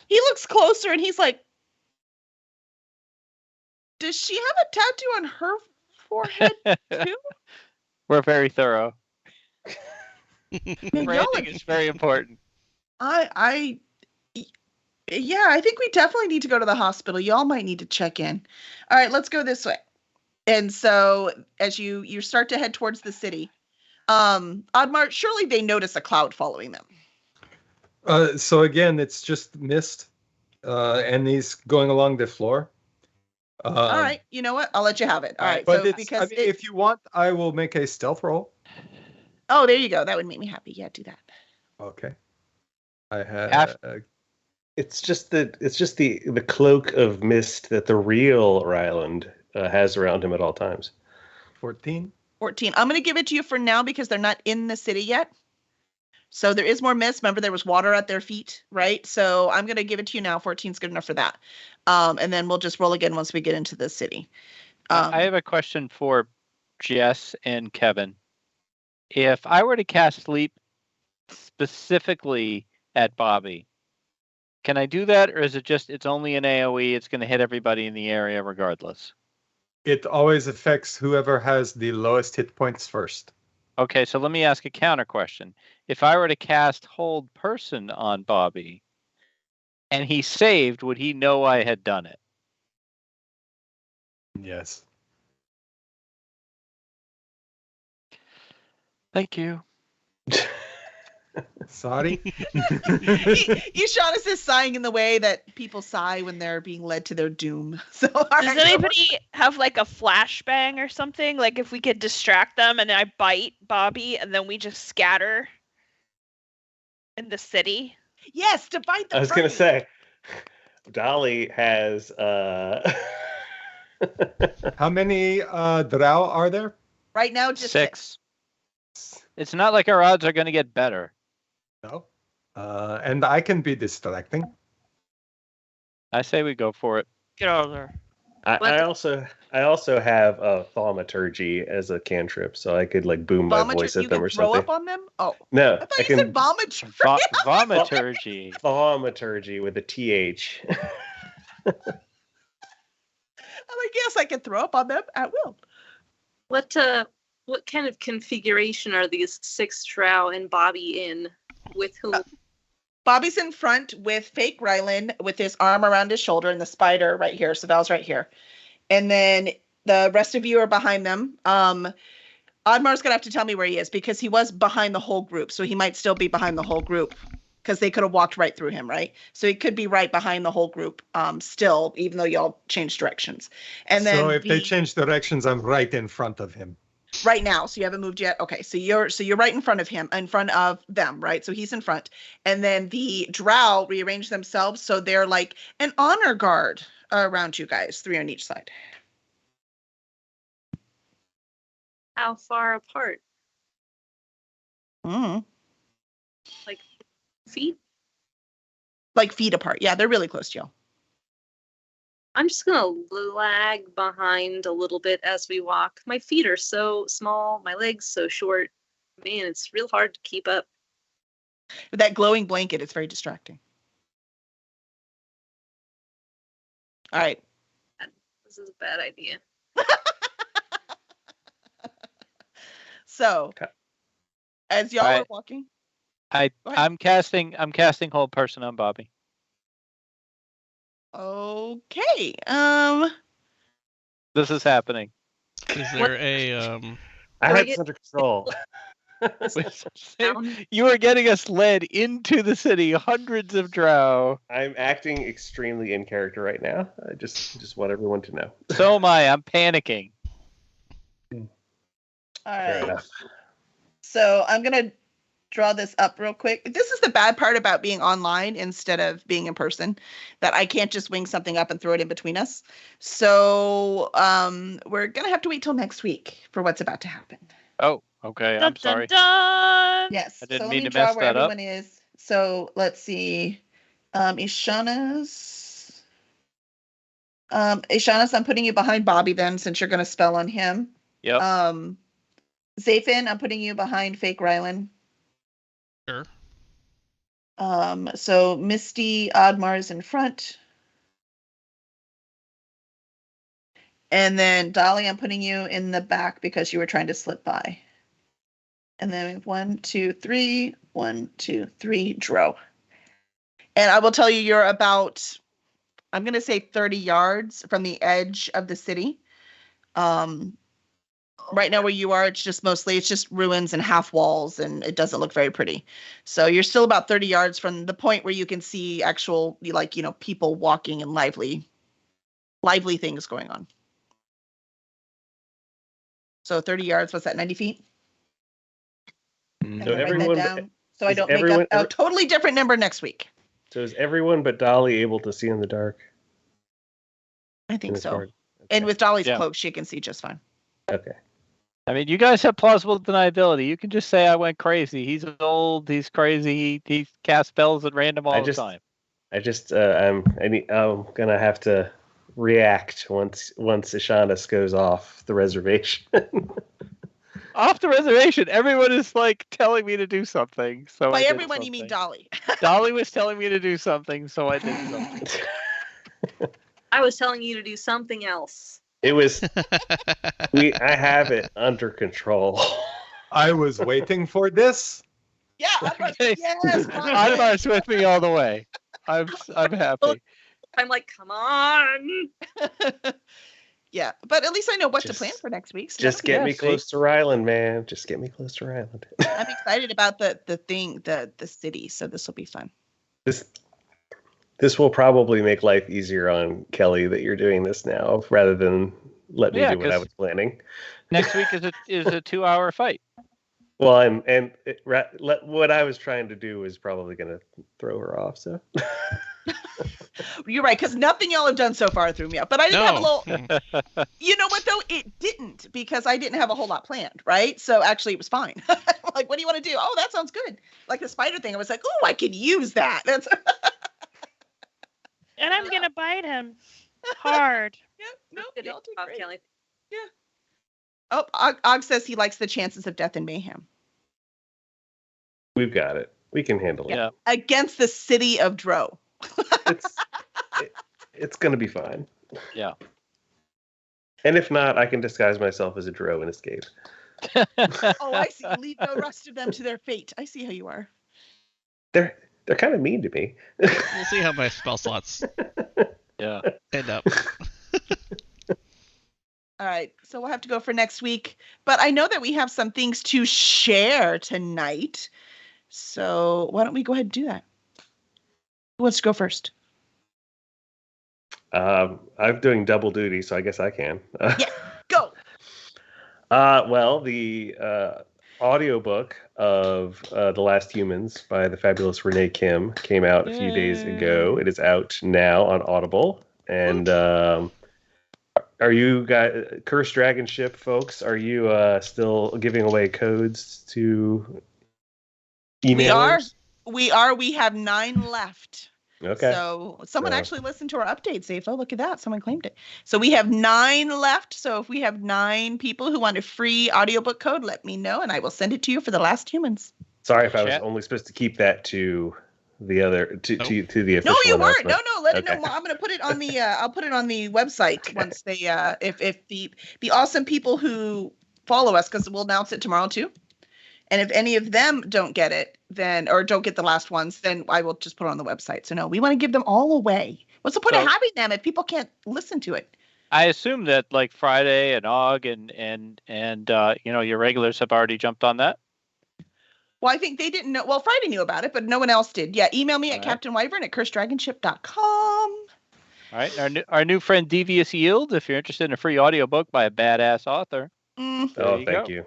he looks closer and he's like, does she have a tattoo on her forehead too? We're very thorough. Man, y'all Branding is very important. yeah, I think we definitely need to go to the hospital. Y'all might need to check in. All right, let's go this way. And so as you start to head towards the city, Oddmar, surely they notice a cloud following them. So again, it's just mist, and he's going along the floor. All right, you know what? I'll let you have it. All right, But so it's, because if you want, I will make a stealth roll. oh, there you go. That would make me happy. Yeah, do that. Okay. I have. It's just the cloak of mist that the real Ryland has around him at all times. 14. 14. I'm going to give it to you for now because they're not in the city yet. So there is more mist. Remember, there was water at their feet, right? So I'm going to give it to you now. 14 is good enough for that. And then we'll just roll again once we get into the city. I have a question for Jess and Kevin. If I were to cast sleep specifically at Bobby, can I do that, or is it just it's only an AoE? It's going to hit everybody in the area regardless. It always affects whoever has the lowest hit points first. Okay, so let me ask a counter question. If I were to cast Hold Person on Bobby, and he saved, would he know I had done it? Yes. Thank you. Sorry. Yashanis is sighing in the way that people sigh when they're being led to their doom. So, all Does right. anybody have like a flashbang or something? Like if we could distract them and then I bite Bobby and then we just scatter in the city? Yes, to bite the I was going to party. say, Dolly has. How many drow are there? Right now, just 6. It's not like our odds are going to get better. No. And I can be distracting. I say we go for it. Get out of there. I also have a thaumaturgy as a cantrip, so I could like boom my voice You at them can or throw something. up on them? Oh, No, I thought you said vomiturgy. Vomiturgy. Thaumaturgy with a TH. I'm like, yes, I can throw up on them at will. What kind of configuration are these 6 drow and Bobby in? With whom? Bobby's in front with fake Rylan with his arm around his shoulder and the spider right here. So Val's right here. And then the rest of you are behind them. Oddmar's going to have to tell me where he is because he was behind the whole group. So he might still be behind the whole group because they could have walked right through him, right? So he could be right behind the whole group still, even though y'all changed directions. And then So if they change directions, I'm right in front of him. right now, so you haven't moved yet. Okay, so you're right in front of him, in front of them, right? So he's in front, and then the drow rearrange themselves so they're like an honor guard around you guys, 3 on each side. How far apart? Like feet? Like feet apart. Yeah, they're really close to you. I'm just gonna lag behind a little bit as we walk. My feet are so small, my legs so short. Man, it's real hard to keep up. With that glowing blanket, it's very distracting. All right. This is a bad idea. So, Okay. as y'all All are right. walking, Go ahead. I'm casting Hold Person on Bobby. okay. This is happening. Is there a I Do I had get- under control. You are getting us led into the city, hundreds of drow. I'm acting extremely in character right now. I just want everyone to know. So am I. I'm panicking. All Fair right. enough. So I'm gonna draw this up real quick. This is the bad part about being online instead of being in person, that I can't just wing something up and throw it in between us. So we're going to have to wait till next week for what's about to happen. Oh, okay. Dun, I'm dun, sorry. dun. Yes. I didn't so let mean me to draw mess where that up. everyone is. So let's see. Ishana's, I'm putting you behind Bobby then, since you're going to spell on him. Yep. Zafin, I'm putting you behind Fake Rylan. Sure. So Misty Oddmar is in front. And then Dolly, I'm putting you in the back because you were trying to slip by. And then we have 1, 2, 3, 1, 2, 3, Dro. And I will tell you, you're about, I'm going to say 30 yards from the edge of the city. Right now where you are, it's just ruins and half walls, and it doesn't look very pretty. So you're still about 30 yards from the point where you can see actual, like, people walking and lively things going on. So 30 yards, what's that, 90 feet? Mm. I'm So gonna write that everyone, down so I is don't make everyone- up a totally different number next week. so is everyone but Dolly able to see in the dark? I in think this so. card? And with Dolly's Yeah. cloak, she can see just fine. Okay. I mean, you guys have plausible deniability. You can just say I went crazy. He's old. He's crazy. He casts spells at random all the time. I'm gonna have to react once Ishanis goes off the reservation. Off the reservation, everyone is like telling me to do something. So By I did everyone, you mean something. Dolly. Dolly was telling me to do something, so I did something. I was telling you to do something else. It was I have it under control. I was waiting for this. Yeah, Oddmar's, Okay. yes. Oddmar's with me all the way. I'm happy. I'm like, come on. Yeah, but at least I know what to Just- plan for next week. So Just that'll be get Yeah, me see? close to Ryland, man. Just get me close to Ryland. good. I'm excited about the city, so this will be fun. This will probably make life easier on Kelly that you're doing this now, rather than let me Yeah, do what I 'cause- was planning. Next week is a 2-hour fight. Well, what I was trying to do was probably going to throw her off. So You're right, because nothing y'all have done so far threw me off. But I didn't have a little. You know what though? It didn't, because I didn't have a whole lot planned, right? So actually, it was fine. Like, what do you want to do? Oh, that sounds good. Like the spider thing, I was like, oh, I could use that. That's. And I'm gonna bite him hard. Yeah, no, Good y'all did job, great. Kelly. Oh, Og says he likes the chances of death and mayhem we've got it. We can handle it. Yeah. against the city of Dro. It's going to be fine. Yeah. And if not, I can disguise myself as a Dro and escape. Oh, I see. Leave the rest of them to their fate. I see how you are. They're kind of mean to me. We'll see how my spell slots Yeah. end up. All right, so we'll have to go for next week. But I know that we have some things to share tonight. So why don't we go ahead and do that? Who wants to go first? I'm doing double duty, so I guess I can. Go. Well, the audiobook of The Last Humans by the fabulous Renee Kim came out a few days ago. It is out now on Audible. And are you guys, Cursed Dragon Ship folks, are you still giving away codes to emailers? We are. We have 9 left. Okay. So someone So- actually listened to our update, Safo. Look at that. Someone claimed it. So we have 9 left. So if we have 9 people who want a free audiobook code, let me know and I will send it to you for The Last Humans. Sorry if I was Chat. only supposed to keep that to the other to the official. No, you weren't. announcement. No, let it Okay. know. I'm gonna put it on the. I'll put it on the website once they. If the awesome people who follow us, because we'll announce it tomorrow too. And if any of them don't get it, then or don't get the last ones, then I will just put it on the website. So no, we want to give them all away. What's the point of So- having them if people can't listen to it? I assume that like Friday and Og and your regulars have already jumped on that. Well, I think they didn't know. Well, Friday knew about it, but no one else did. Yeah, email me at All right. CaptainWyvern@curseddragonship.com. All right. Our new friend Devious Yield, if you're interested in a free audiobook by a badass author. Mm. There Oh, you thank go. you.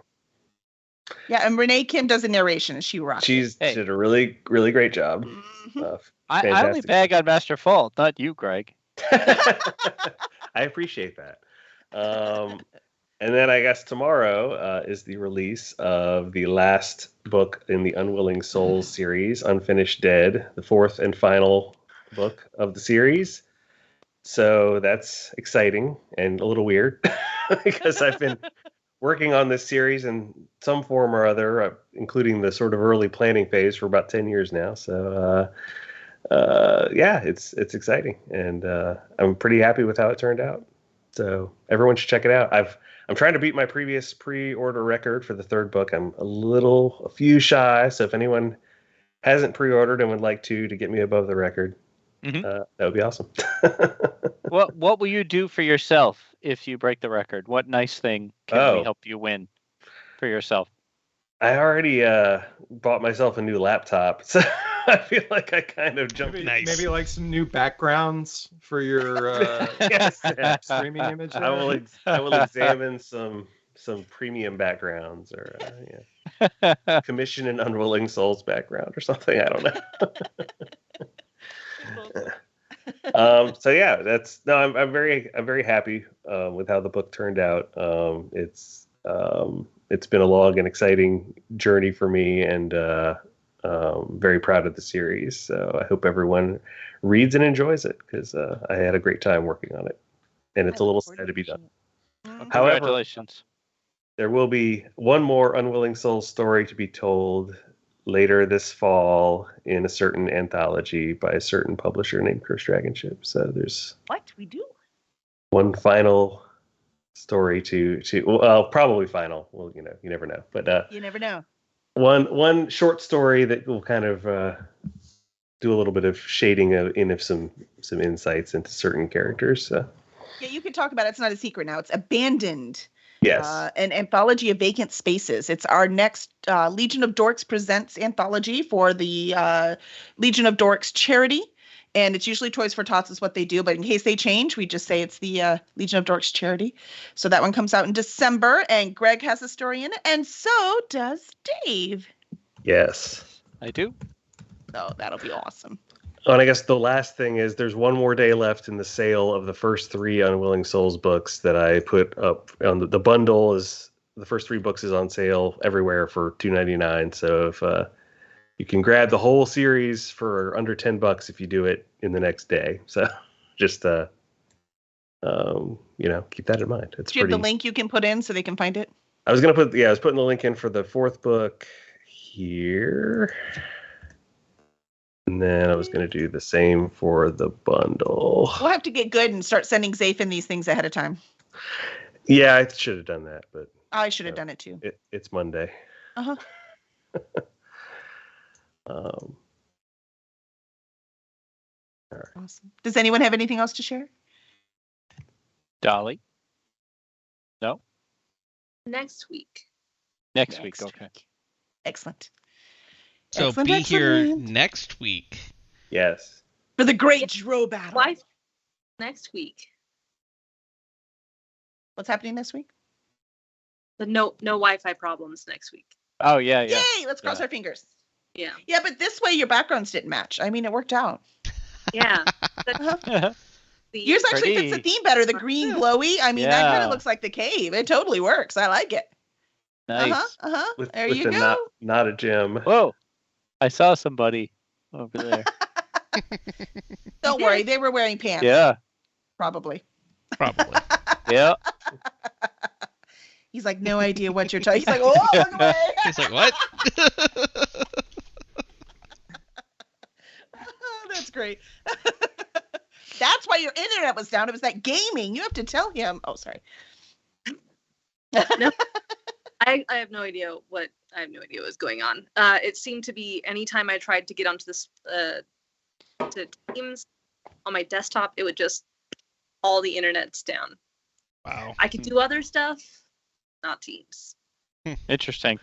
Yeah, and Renee Kim does a narration, and she rocks. She did a really, really great job. Mhm. I only Fantastic. bag on Master Fault, not you, Greg. I appreciate that. And then I guess tomorrow is the release of the last book in the Unwilling Souls series, Unfinished Dead, the fourth and final book of the series. So that's exciting and a little weird because I've been working on this series in some form or other, including the sort of early planning phase, for about 10 years now. So yeah, it's exciting, and I'm pretty happy with how it turned out. So everyone should check it out. I'm trying to beat my previous pre-order record for the third book. I'm a few shy. So if anyone hasn't pre-ordered and would like to get me above the record, that would be awesome. What will you do for yourself if you break the record? What nice thing can we help you win for yourself? I already bought myself a new laptop, so I feel like I kind of jumped. Maybe like some new backgrounds for your streaming images. I will examine some premium backgrounds, or commission an Unwilling Souls background or something. I don't know. So yeah, I'm very happy with how the book turned out. It's been a long and exciting journey for me, and very proud of the series. So I hope everyone reads and enjoys it, because I had a great time working on it, and it's a little sad to be done. Well, However, congratulations. there will be one more Unwilling Souls story to be told later this fall in a certain anthology by a certain publisher named Curse Dragonship. So there's What we do? one final story well, probably final. Well, you never know. But You never know. one short story that will kind of do a little bit of shading of some insights into certain characters. So. Yeah, you can talk about it. It's not a secret now. It's Abandoned. Yes. An anthology of vacant spaces. It's our next Legion of Dorks Presents anthology for the Legion of Dorks charity. And it's usually Toys for Tots is what they do. But in case they change, we just say it's the Legion of Dorks charity. So that one comes out in December. And Greg has a story in it. And so does Dave. Yes. I do. So that'll be awesome. Oh, and I guess the last thing is there's one more day left in the sale of the first 3 Unwilling Souls books that I put up on the bundle. Is the first 3 books is on sale everywhere for $2.99. So if you can grab the whole series for under $10 if you do it in the next day. So just keep that in mind. It's Do you have the link you can put in so they can find it? I was putting the link in for the 4th book here. And then I was going to do the same for the bundle. We'll have to get good and start sending Zafin these things ahead of time. Yeah, I should have done that, but I should have done it too. It's Monday. Uh-huh. All right. Awesome. Does anyone have anything else to share? Dolly? No? Next week. Next week, okay. Excellent. So Excellent, be here excellent. next week. Yes. For the great Dro battle. Why next week? What's happening this week? The no Wi-Fi problems next week. Oh, yeah. Yay! Let's cross Yeah. our fingers. Yeah. Yeah, but this way your backgrounds didn't match. I mean, it worked out. Yeah. Uh-huh. The- Yours actually fits the Pretty. theme better. The green glowy. I mean, that kind Yeah. of looks like the cave. It totally works. I like it. Nice. Uh-huh. With There with you the go. not a gem. Whoa. I saw somebody over there. Don't worry. They were wearing pants. Yeah. Probably. Probably. Yeah. He's like, no idea what you're talking. He's like, oh, look away. He's like, what? Oh, that's great. That's why your internet was down. It was that gaming. You have to tell him. Oh, sorry. No. I have no idea what was going on. It seemed to be anytime I tried to get onto this to Teams on my desktop, it would just all the internet's down. Wow. I could do other stuff, not Teams. Interesting.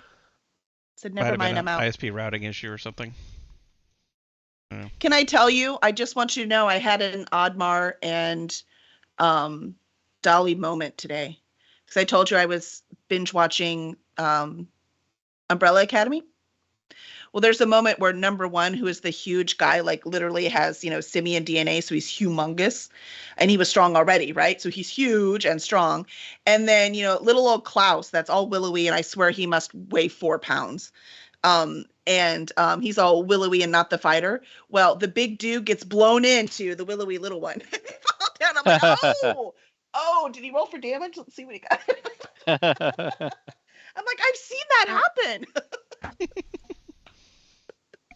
Said, Might never have mind, been I'm an out. ISP routing issue or something. Can I tell you? I just want you to know I had an Oddmar and Dolly moment today. Because I told you I was binge watching Umbrella Academy? Well, there's a moment where number one, who is the huge guy, like literally has, simian DNA, so he's humongous, and he was strong already, right? So he's huge and strong. And then, little old Klaus, that's all willowy, and I swear he must weigh 4 pounds. And he's all willowy and not the fighter. Well, the big dude gets blown into the willowy little one. He falls down. I'm like, oh, did he roll for damage? Let's see what he got. I'm like, I've seen that happen.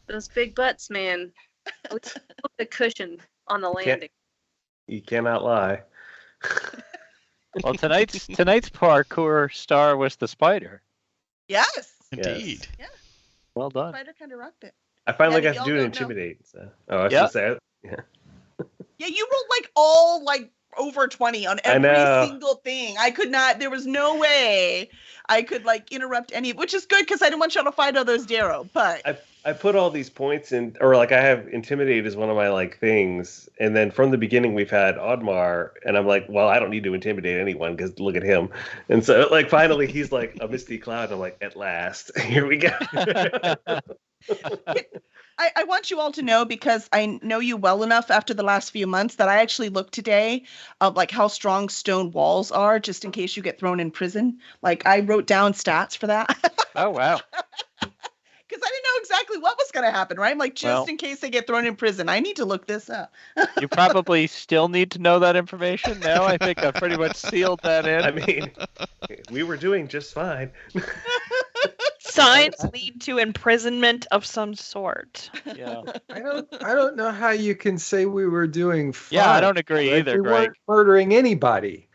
Those big butts, man. The cushion on the landing. You cannot lie. Well, tonight's parkour star was the spider. Yes. Indeed. Yeah. Well done. Spider kind of rocked it. I finally Yeah, got to do y'all an don't know. intimidate. So. Oh, I was gonna say. Yeah. Yeah, you rolled all over 20 on I know. every single thing. I could not. There was no way I could interrupt any, which is good because I didn't want y'all to fight all those Darrow. But I put all these points in, or I have intimidate as one of my things, and then from the beginning we've had Audemars, and I'm like, well, I don't need to intimidate anyone because look at him, and so finally he's like a misty cloud, and I'm like, at last, here we go. I want you all to know, because I know you well enough after the last few months, that I actually looked today of how strong stone walls are, just in case you get thrown in prison. I wrote down stats for that. Oh, wow. Because I didn't know exactly what was going to happen, right? I'm in case they get thrown in prison, I need to look this up. You probably still need to know that information now. I think I've pretty much sealed that in. I mean, we were doing just fine. Signs lead to imprisonment of some sort. Yeah. I don't know how you can say we were doing fine. Yeah, I don't agree either, We Greg. weren't murdering anybody.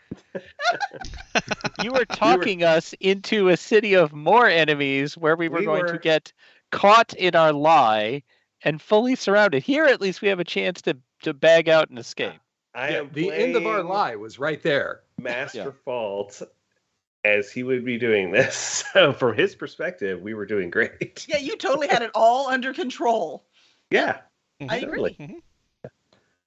You were talking us into a city of more enemies where we were going to get caught in our lie and fully surrounded. Here, at least, we have a chance to bag out and escape. The end of our lie was right there. Master Fault, as he would be doing this. So from his perspective, we were doing great. Yeah, you totally had it all under control. Yeah. I agree. Totally.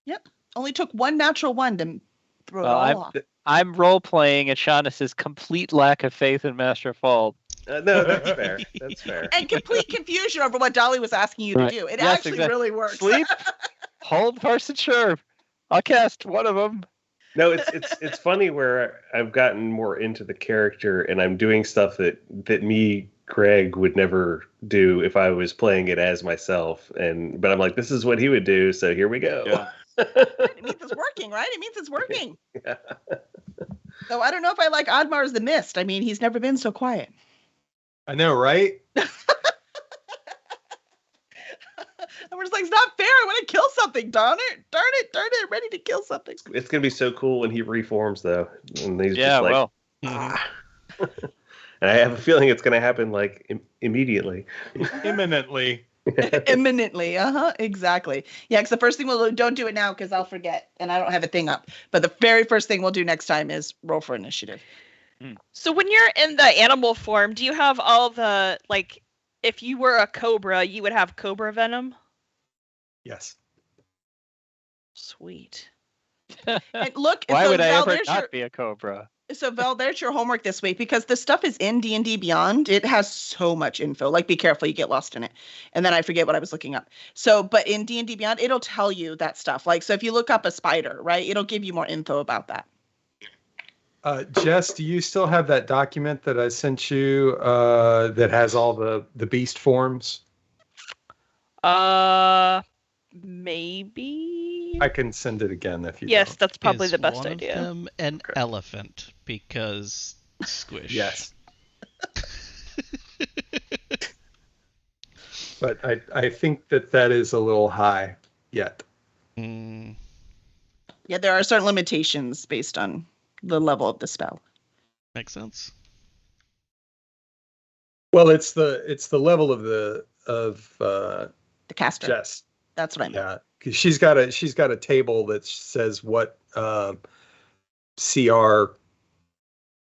Yep. Only took one natural one to throw it all off. I'm role-playing at Shaunis's complete lack of faith in Master Fault. No, that's fair. That's fair. And complete confusion over what Dolly was asking you to do. It Yes, actually exactly. really works. Sleep, hold, person, sure. I'll cast one of them. No, it's funny where I've gotten more into the character and I'm doing stuff that me, Greg, would never do if I was playing it as myself. But I'm like, this is what he would do, so here we go. Yeah. It means it's working, right? It means it's working. Yeah. So I don't know if I like Audemars the Mist. I mean, he's never been so quiet. I know, right? I was like, it's not fair. I want to kill something. Darn it. I'm ready to kill something. It's going to be so cool when he reforms, though. And he's Yeah, just like, well. And I have a feeling it's going to happen immediately. Imminently. Imminently. Exactly. Yeah, because the first thing we'll do, don't do it now because I'll forget and I don't have a thing up. But the very first thing we'll do next time is roll for initiative. So when you're in the animal form, do you have all the, if you were a cobra, you would have cobra venom? Yes. Sweet. And look, Why so would I Val, ever there's not be a cobra? So Val, there's your homework this week, because the stuff is in D&D Beyond. It has so much info. Be careful, you get lost in it. And then I forget what I was looking up. So, but in D&D Beyond, it'll tell you that stuff. So if you look up a spider, right, it'll give you more info about that. Jess, do you still have that document that I sent you that has all the beast forms? Maybe. I can send it again if you Yes, don't. that's probably Is the best one idea. Of them an elephant because squish. Yes. But I think that is a little high yet. Mm, Yeah, there are certain limitations based on the level of the spell. makes sense. Well, it's the level of The caster. Jess. That's what I meant. Yeah, because she's got a table that says what CR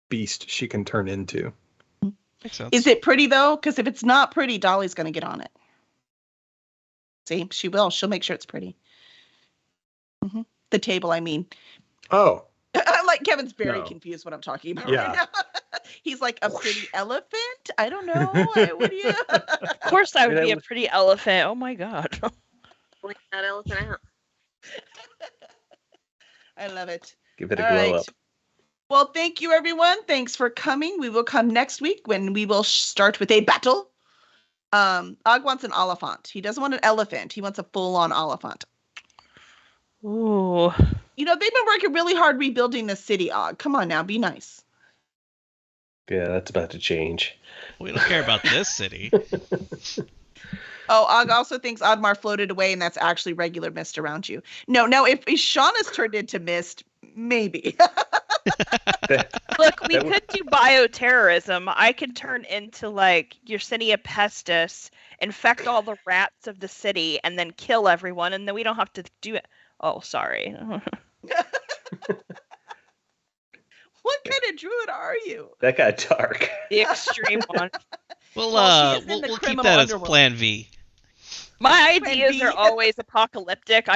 beast she can turn into. Makes sense. Is it pretty though? Because if it's not pretty, Dolly's gonna get on it. See, she will. She'll make sure it's pretty. The table, I mean. Oh, I'm Kevin's very No. confused what I'm talking about Yeah. right now. He's like, a pretty elephant? I don't know. What do you? Of course, I would that be a was- pretty elephant. Oh my god. Blink that elephant out. I love it. Give it a All glow right. up. Well, thank you, everyone. Thanks for coming. We will come next week when we will start with a battle. Og wants an Oliphant. He doesn't want an elephant. He wants a full-on Oliphant. Ooh. You know, they've been working really hard rebuilding the city, Og. Come on now, be nice. Yeah, that's about to change. We don't care about this city. Oh, Og also thinks Oddmar floated away, and that's actually regular mist around you. No, if Shauna's turned into mist, maybe. Look, we That would- could do bioterrorism. I could turn into like Yersinia pestis, infect all the rats of the city, and then kill everyone, and then we don't have to do it. Oh, sorry. What kind of druid are you? That got dark. The extreme one. We'll Well, she is in we'll the keep criminal that underworld. as Plan V. My Plan ideas B. are always apocalyptic.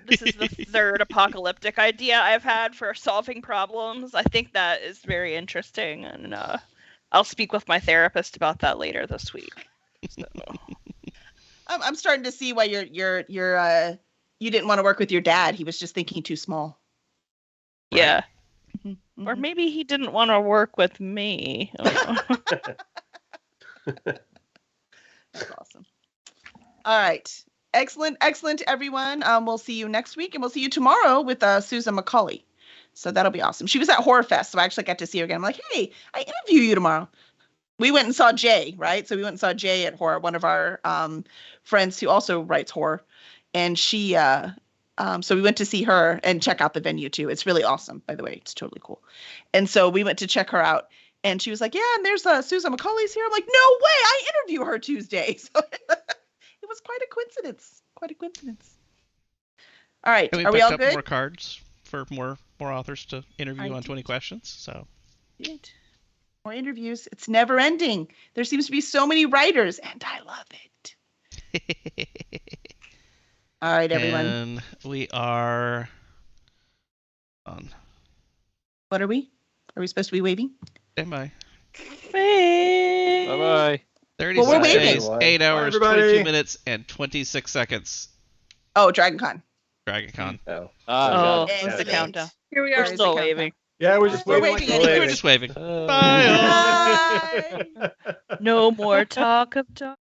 This is the third apocalyptic idea I've had for solving problems. I think that is very interesting, and I'll speak with my therapist about that later this week. So. I'm starting to see why you didn't want to work with your dad. He was just thinking too small. Yeah. Mhm, Or mhm. maybe he didn't want to work with me. That's awesome. All right. Excellent, everyone. We'll see you next week, and we'll see you tomorrow with Susan McCauley. So that'll be awesome. She was at Horror Fest, so I actually got to see her again. I'm like, hey, I interview you tomorrow. We went and saw Jay, right? So we went and saw Jay at Horror, one of our friends who also writes horror. And she, so we went to see her and check out the venue too. It's really awesome, by the way. It's totally cool. And so we went to check her out. And she was like, yeah, and there's Susan McCauley's here. I'm like, no way, I interview her Tuesday. So it was quite a coincidence. All right, And we are we picked all up good? more cards for more authors to interview I on did. 20 questions. So Good. More interviews. It's never ending. There seems to be so many writers, and I love it. All right, everyone. and we are on What are we? Are we supposed to be waving? standby. Bye bye. 36 we're waiting. days, 8 hours, everybody. 22 minutes, and 26 seconds. Oh, DragonCon. DragonCon. Oh. Oh, Excellent. what's the countdown? Here we We're are. Where's the still countdown? waving. Yeah, we're just We're waiting. waiting anyway. We're just waving. Oh. Bye. Bye. No more talk of talk.